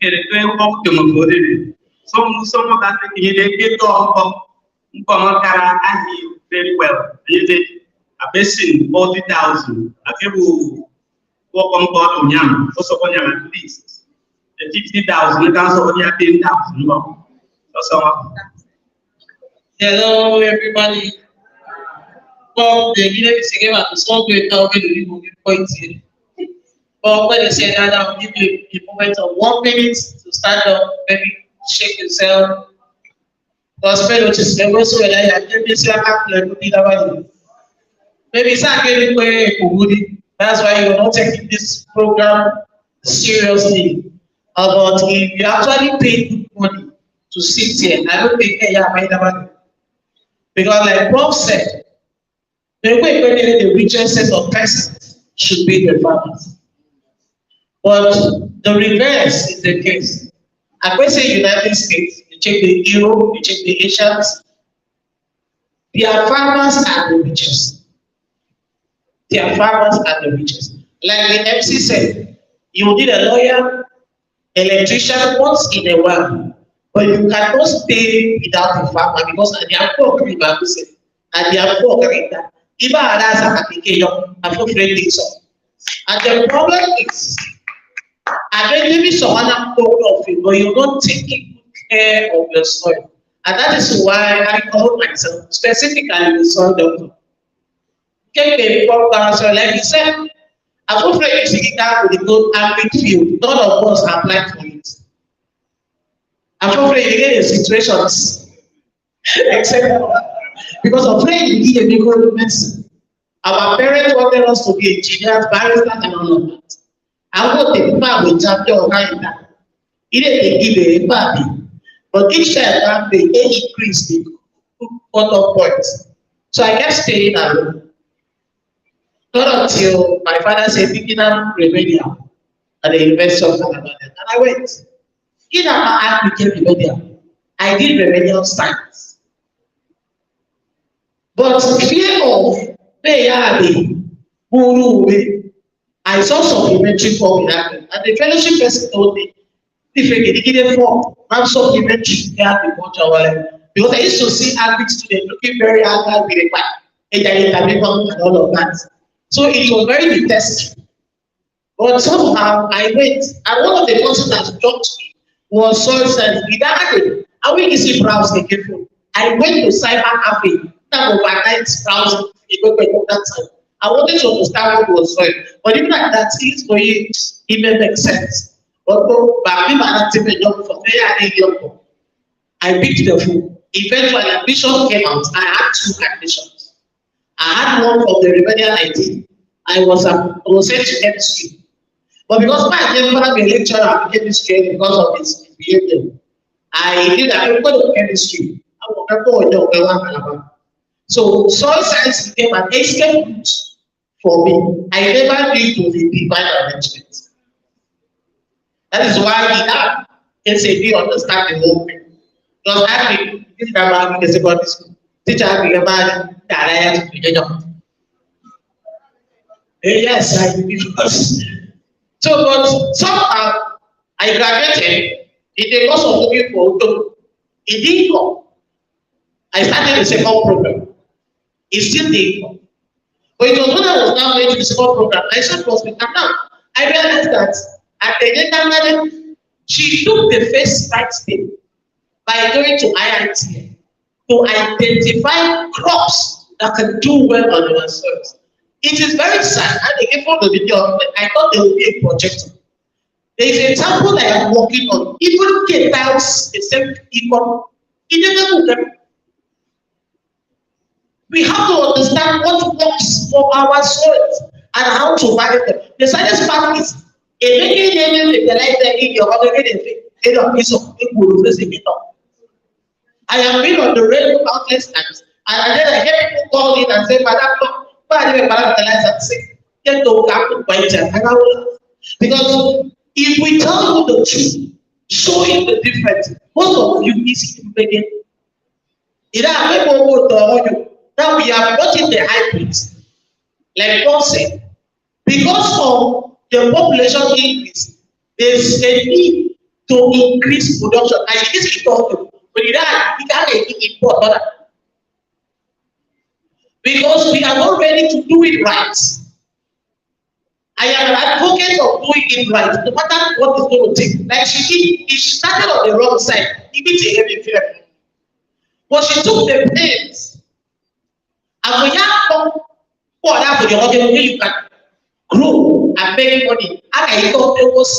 it's very optimal. Some of that they get off very well. They did a basin 40,000. A people walk on board on Yam, also on Yam at least. The 50,000, that's only 10,000. Hello, everybody. Well, the village is again at the small great town where the people get pointed. But when they say that, I'll give you a moment of 1 minute to stand up, maybe shake yourself. Because fellowships, they go so that I can be like maybe it's not getting way. That's why you're not taking this program seriously. But if you actually pay good money to sit here, I don't think because like Prof said, the way the richest set of persons should be the farmers. But the reverse is the case. I can say United States, you check the Europe, you check the Asians, their farmers are the richest. Their farmers are the richest. Like the MC said, you need a lawyer, electrician once in a while, but you cannot stay without a farmer because they are poor, and they are poor character. Even others are application, I'm afraid so. And the problem is, I don't maybe someone have thought of it, but you're not taking good care of your soil. And that is why I call myself specifically the soil doctor. Can be so like you said, I'm afraid you see that with the good agric field, none of us apply for it. I'm afraid you get in situations, except because of afraid we need a medical medicine. Our parents wanted us to be engineers, barristers, and all of that. I want the people with chapter of that. It didn't give a baby, but each time that they increased the cut-off points. So I kept staying alone. Not until my father said, picking up remedial at the University of Canada. And I went. In I became remedial. I did remedial science. But fear of I saw supplementary form in that. And the fellowship person told me, if you get a form, I'm supplementary because I used to see Arabic students looking very angry and all of that. So it was very detestable. But somehow I went, and one of the persons that talked to me was soil science. I went to see browse again. I went to cyber cafe, that overnight browsing equipment that time. I wanted to understand what was soil, but even at that, it's going to even make sense. But I picked the phone. Eventually, admission came out. I had 2 admissions. I had one from the remedial ID. I was sent to chemistry. But because my never be a lecturer in chemistry because of his behavior, I did that everybody of chemistry. I will go. So soil science became an escape route for me. I never knew to the divine arrangement. That is why we have SAP understand the whole thing. Because I this about the secondary school. Teacher about that. Yes, I because so but somehow I graduated in the course of looking for it didn't come. I started the second program. It still didn't come. But it was when I was now going to the second program, I said was with now. I realized that at the end she took the first right step by going to IIT to identify crops that can do well on our soils. It is very sad. And again, for the video, I thought there would be a projector. There is a sample I am working on. Even K-tiles, the same equal. We have to understand what works for our soils and how to manage them. The saddest part is, I have been on the radio countless times, and then I hear people call in and say, Madam, because if we tell you the truth, showing the difference, most of you easy to begin. Now we are watching the hybrids, like God said, because of the population increase, there's a need to increase production. And this is important. But you can't import other. Because we are not ready to do it right. I am an advocate of doing it right, no matter what is going to take. Like she started on the wrong side. But she took the pains. And we have come for that for the organ you can grow and make money. And I thought it was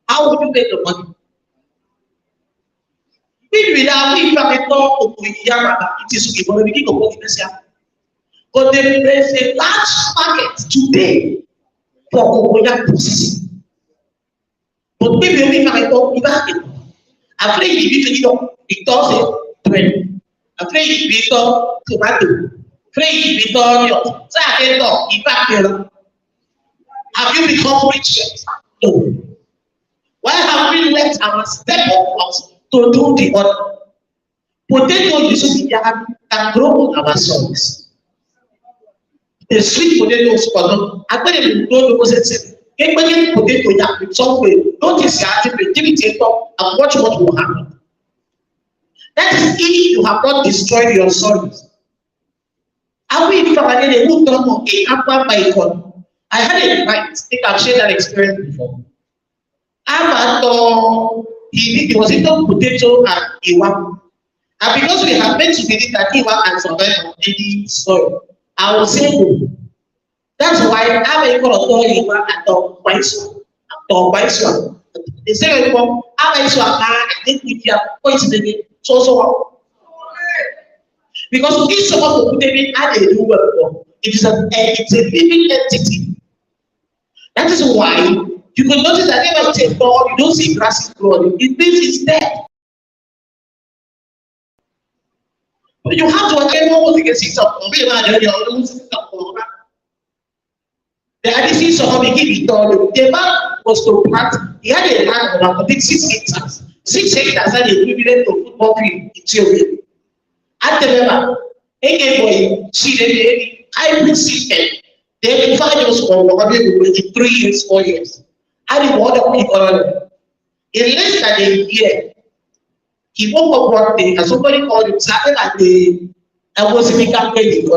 how would you make the money? But there is a large market today for coconut processing. But maybe we can talk about it. After you do it does it 20. After you do tomato. After you do have you become rich? No. Why have we let our step up to do the other? Potato can grow on our soils. The sweet potatoes, I'm going to go to process it. Potato somewhere. Notice the activity and watch what will happen. That is if you have not destroyed your soils. Are we family who come on a upper bicon? I had a client, I think I've shared that experience before. He was into potato and iwa. And because we have made to believe that iwa can survive on any soil, I will say no. That's why I'm able to tell iwa and the white one. The second one, I think if you are pointing again, so. Because each of us will put in how they do well. It's a living entity. That is why you can notice that even if it's God, you don't see grass is growing. It means it's dead. But you have to again almost you can see something. The IDC saw me give it all. The man was to plant, he had a land of about 6 hectares. 6 hectares are the equivalent to football field in Ethiopia. At the level, again, see the hybrid system. They find us for 3 years, 4 years. And the water people in less than a year, he woke up one day and somebody called him, something like I was in the campaign.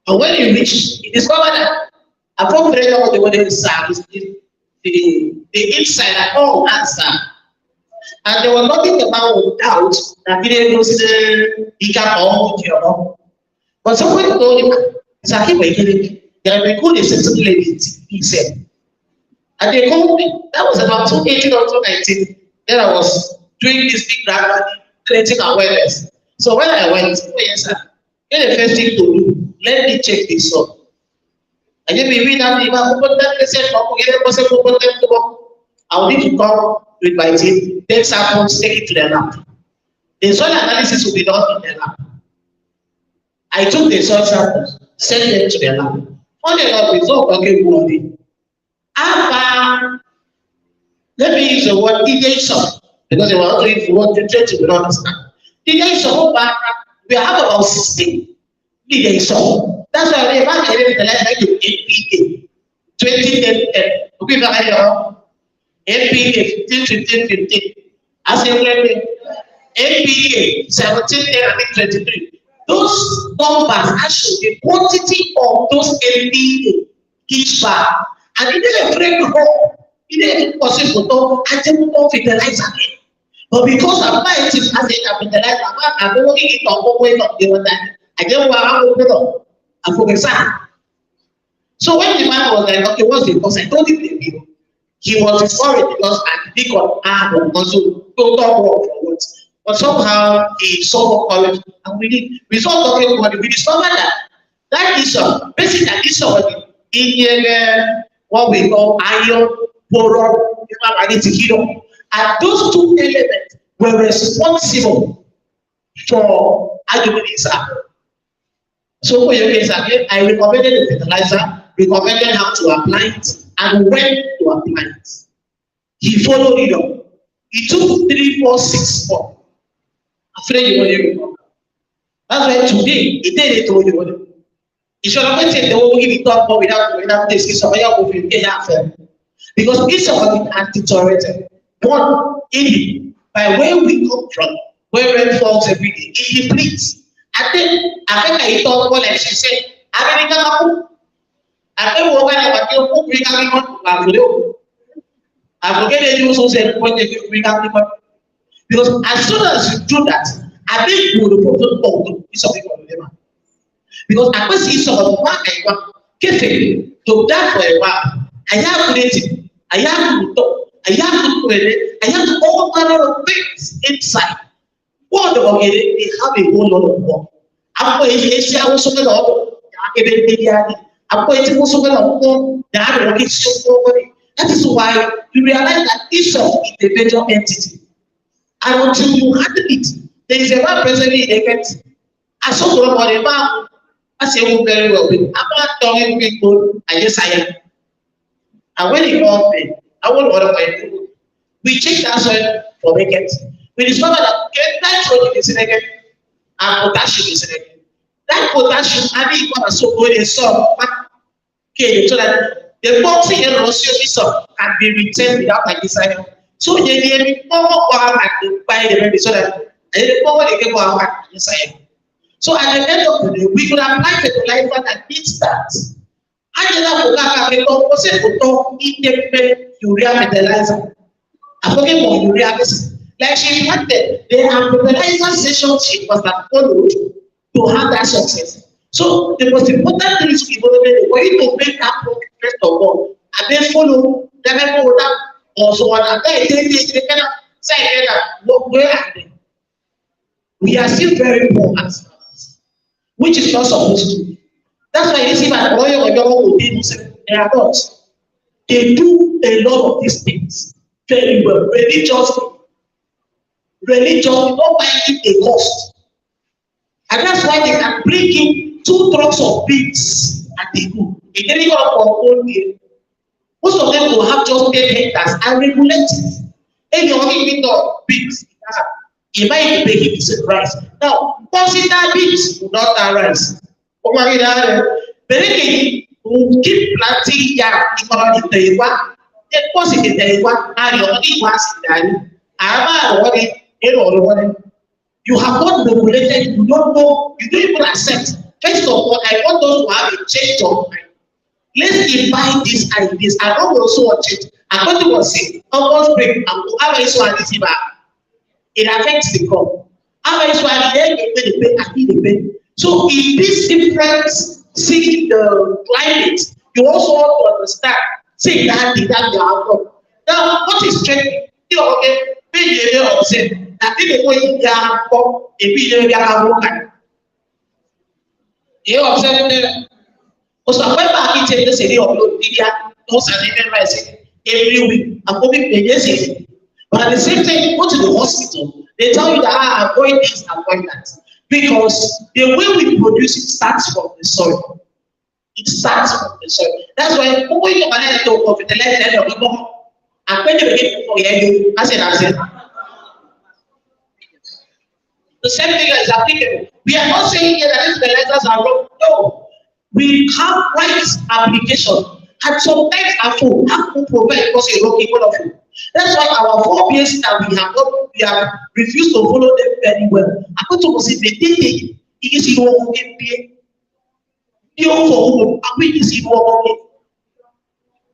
And when he reached, he discovered that upon prayer what they wanted to serve is the inside and all answer. And there was nothing about doubt that he didn't know he can all with you. But somebody told him, it's like there are good sensible ladies, he said. And they called me. That was about 2018 or 2019. Then I was doing this big graduate, creating awareness. So when I went, oh yes, sir, then the first thing to do, let me check this up. And then we read that I will need to come with my team, take samples, take it to the lab. The soil analysis will be done in the lab. I took the soil samples, sent them to the lab. Funny enough, it's all okay body. After, let me use the word deviation, because if you want to try to understand. Deviation, we have about 16 deviation. That's why we have like 8 2010, okay, MPA 15, 15, 15. As a MPA 17, 23. Those numbers actually the quantity of those MPA each bar. And it didn't break home. It didn't possible to fertilize again. But because of my team as a fertilizer, I'm going to get on way of the one that I don't want to go. I focus on. So when the man was like, okay, what's the because I told him the people. He was worried because I think on arm also total work for what. But somehow he saw courage and we saw talking about it. We discovered that is basically that is in what we call iron, boron, and those two elements were responsible for argument exam. So for your case again, I recommended the fertilizer, recommended how to apply it, and when to apply it. He followed it up. He took 3, 4, 6, 4. Afraid you want to remember. That's why today, he did it to you. He should not take the whole give it up without this. Because each of us is anti-terrorism. One, by where we come from, where rain falls every day, it depletes. I think I thought, like she said, I forget that you also said because as soon as you do that, I think you will put piece of people. Because I can see someone to that for a while. I have creative, I have to talk, I have to create, I have to all manner of things inside. What about it? They have a whole lot of work. I'm going to also get I'm going to also get that is why you realize that each of is a major entity. And until you handle it, there is a man presently in effect. I saw about a man. I say, oh, very well. I'm not telling people, I guess I am. And when he called me, I want to order my food. We checked that soil for vacant. We discovered that nitrogen is in again and potassium is in again. That potassium, I mean, so good in soil. Okay, so that the boxing and Russian can be retained without a desire. So they need more power and buy the baby so that the power they get more desire. So at the end of the day, we could apply fertilizer that needs that. Urea fertilizer. I forget more urea. Like she wanted, they have fertilizer session she was that followed to have that success. So the most important thing is for you to make that progress first of all, and then follow the or so on. They cannot say that where are they? We are still very poor as farmers, which is not supposed to be. That's why you see my lawyer or your people say they are not. They do a lot of these things very well, religiously, not buying a cost. And that's why they can bring in 2 trucks of beans and they go. They didn't go up for one year. Most of them will have just 10 hectares and regulate it. And you only need beans. It might be making it rice. Now, consider beans, not that rice. But again, we keep planting yam in the Taiwan. Of course, in the Taiwan, and you only want you have not regulated, you don't know, you don't even accept. First of all, I want us to have a change of mind. Let's define these ideas. I don't also watch it. I thought it was saying, almost break, and how I saw it affects the crop. How I saw it, so in this different see the climate, you also want to understand, say that the outcome. Now, what is trending? Okay, maybe they observe that they go in their outcome, a bit of you observe them. Because when I get the city of India, those are the rising every week. I'm going to but at the same time, you go to the hospital, they tell you that avoid this, avoid that. Because the way we produce it starts from the soil. It starts from the soil. That's why when you manage to fertilize the end of the month, and when you begin for you, I said. The same thing is applicable. We are not saying here that these fertilizers are wrong. No. We have right application. And sometimes our food have to provide because a rocky one of you. That's why our 4 years that we have refused to follow them very well. I go to say the day is you won't get paid. You for who is you won't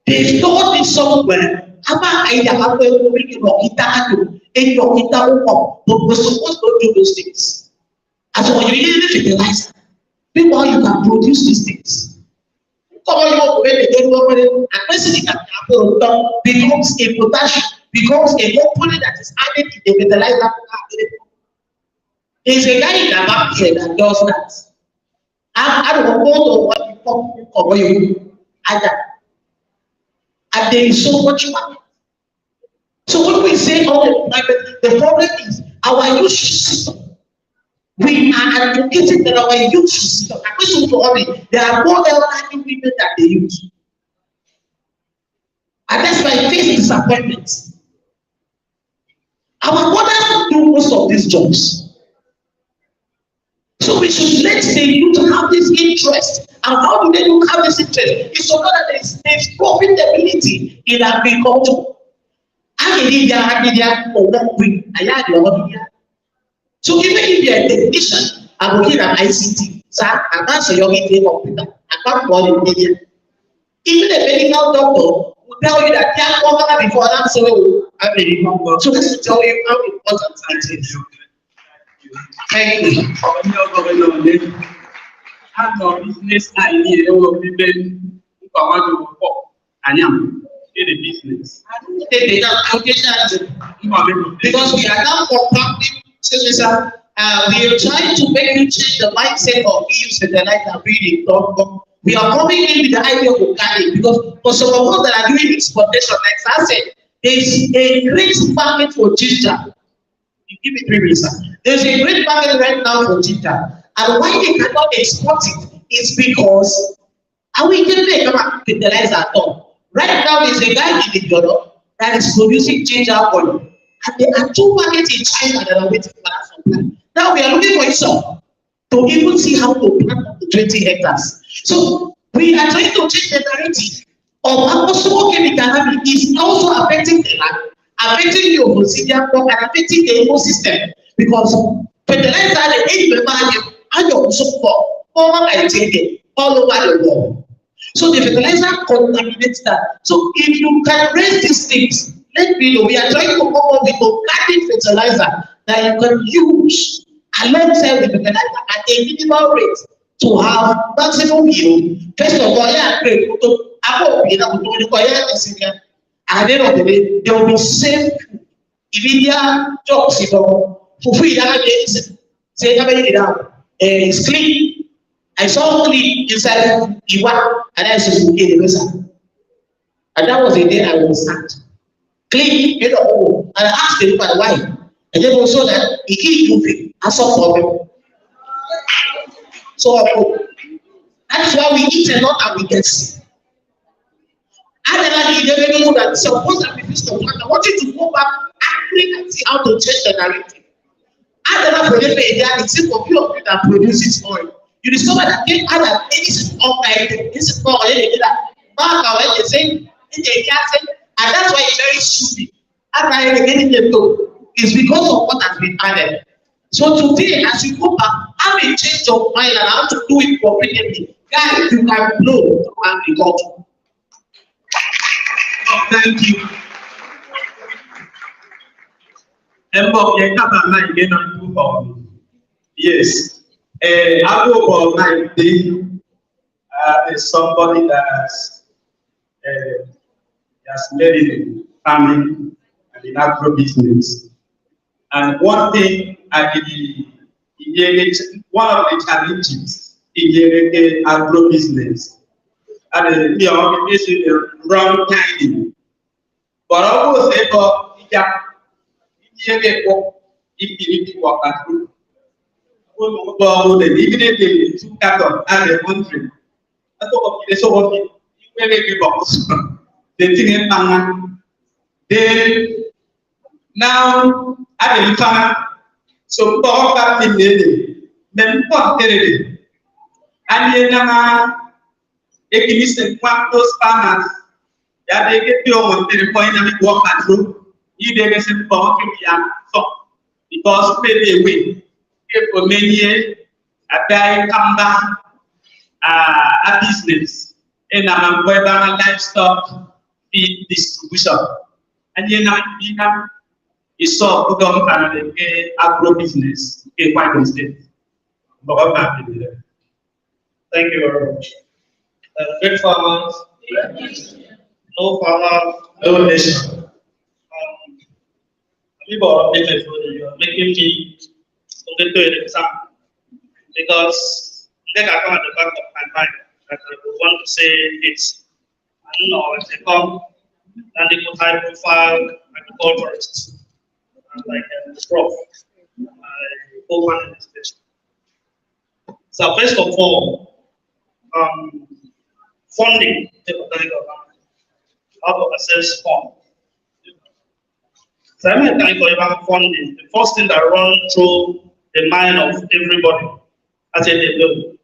they stored this somewhere. About I have to bring your guitar to and your guitar up, but we're supposed to do those things. And so when you really fertilize, meanwhile you can produce these things. Come on, you want to make the work with it, and basically that becomes a potassium, becomes a component that is added to the fertilizer. There's a guy in the back here that does that. I don't know what you come or what you either. And there is so much money. So when we say all the problem is our youth system. We are advocating that our youth system. There are more elderly women than the youth. And that's why I face disappointment. Our mothers do most of these jobs. So we should let the youth have this interest. And how do they have this interest? It's so that there is profitability in agriculture. So even if you are a technician, I'm looking at ICT, sir, I'm not sure you're getting a computer. I can't call it media. Even a medical doctor will tell you that they are covered before I'm so I'm a doctor. So this is tell you how important it is. Thank you. I know business idea will be then I am in the business. Because we are now compacting. Sir, we are trying to make you change the mindset of use fertilizer breeding. We are coming in with the idea of organic because for some of us that are doing exportation, like I said, there is a great market for ginger. You give me 3 minutes, sir. There's a great market right now for ginger. And why they cannot export it is because we can make fertilizer at all. Right now, there's a guy in Europe that is producing ginger oil. And there are 2 markets in China that are waiting for that supply. Now we are looking for some to even see how to plant up to 20 hectares. So we are trying to change the narrative of how small chemical farming is also affecting the land, affecting the obsidian crop, and affecting the ecosystem. Because fertilizer, the age member, and your support all over the world. So the fertilizer contaminates that. So if you can raise these things, let me know. We are trying to come up with organic fertilizer that you can use alongside the fertilizer at a minimal rate to have maximum yield. First of all, At the end of the day, they will be safe. If India jobs, for free, that say it's clean. I saw clean inside Iwa, and I said, okay, the rest. And that was the day I was sacked. Clean, and I asked the people why. And then also that he keep moving. I saw problem. So that's why we eat a lot and we get sick. I never know that suppose that we I want you to go back and see how to change the narrative. I never forget that it's a computer that produces oil. You discover that they add that this is all this is all that they say, and that's why it's very stupid. And I getting them to is because of what has been added. So today, as you go back, have a change of mind and how to do it properly. Guys, you can blow and be God. Oh, thank you. Yes. I go for my day. Is somebody that has led in farming and in agro business. And one thing one of the challenges in the agro business, and the organization is wrong timing. But I will say, if you work at group, even if they two cattle and a country, I thought it's so you really box. The thing is, they now I will come. So talk about the then what they and then equidistant those farmers that they get your the point and work at through you they get some power because maybe win for many years a guy come back a business and I'm going livestock feed distribution and then is so put on and agro business in quite state. Thank you very much. Great farmers, no farmer, no nation. People are updated for the making me to do an example because they got come at the back of my mind that I would want to say it's I don't know if they come and they put high profile agriculturists like the prof, in this So first of all, funding how to access fund. So funding, the first thing that runs through the mind of everybody, I said they do.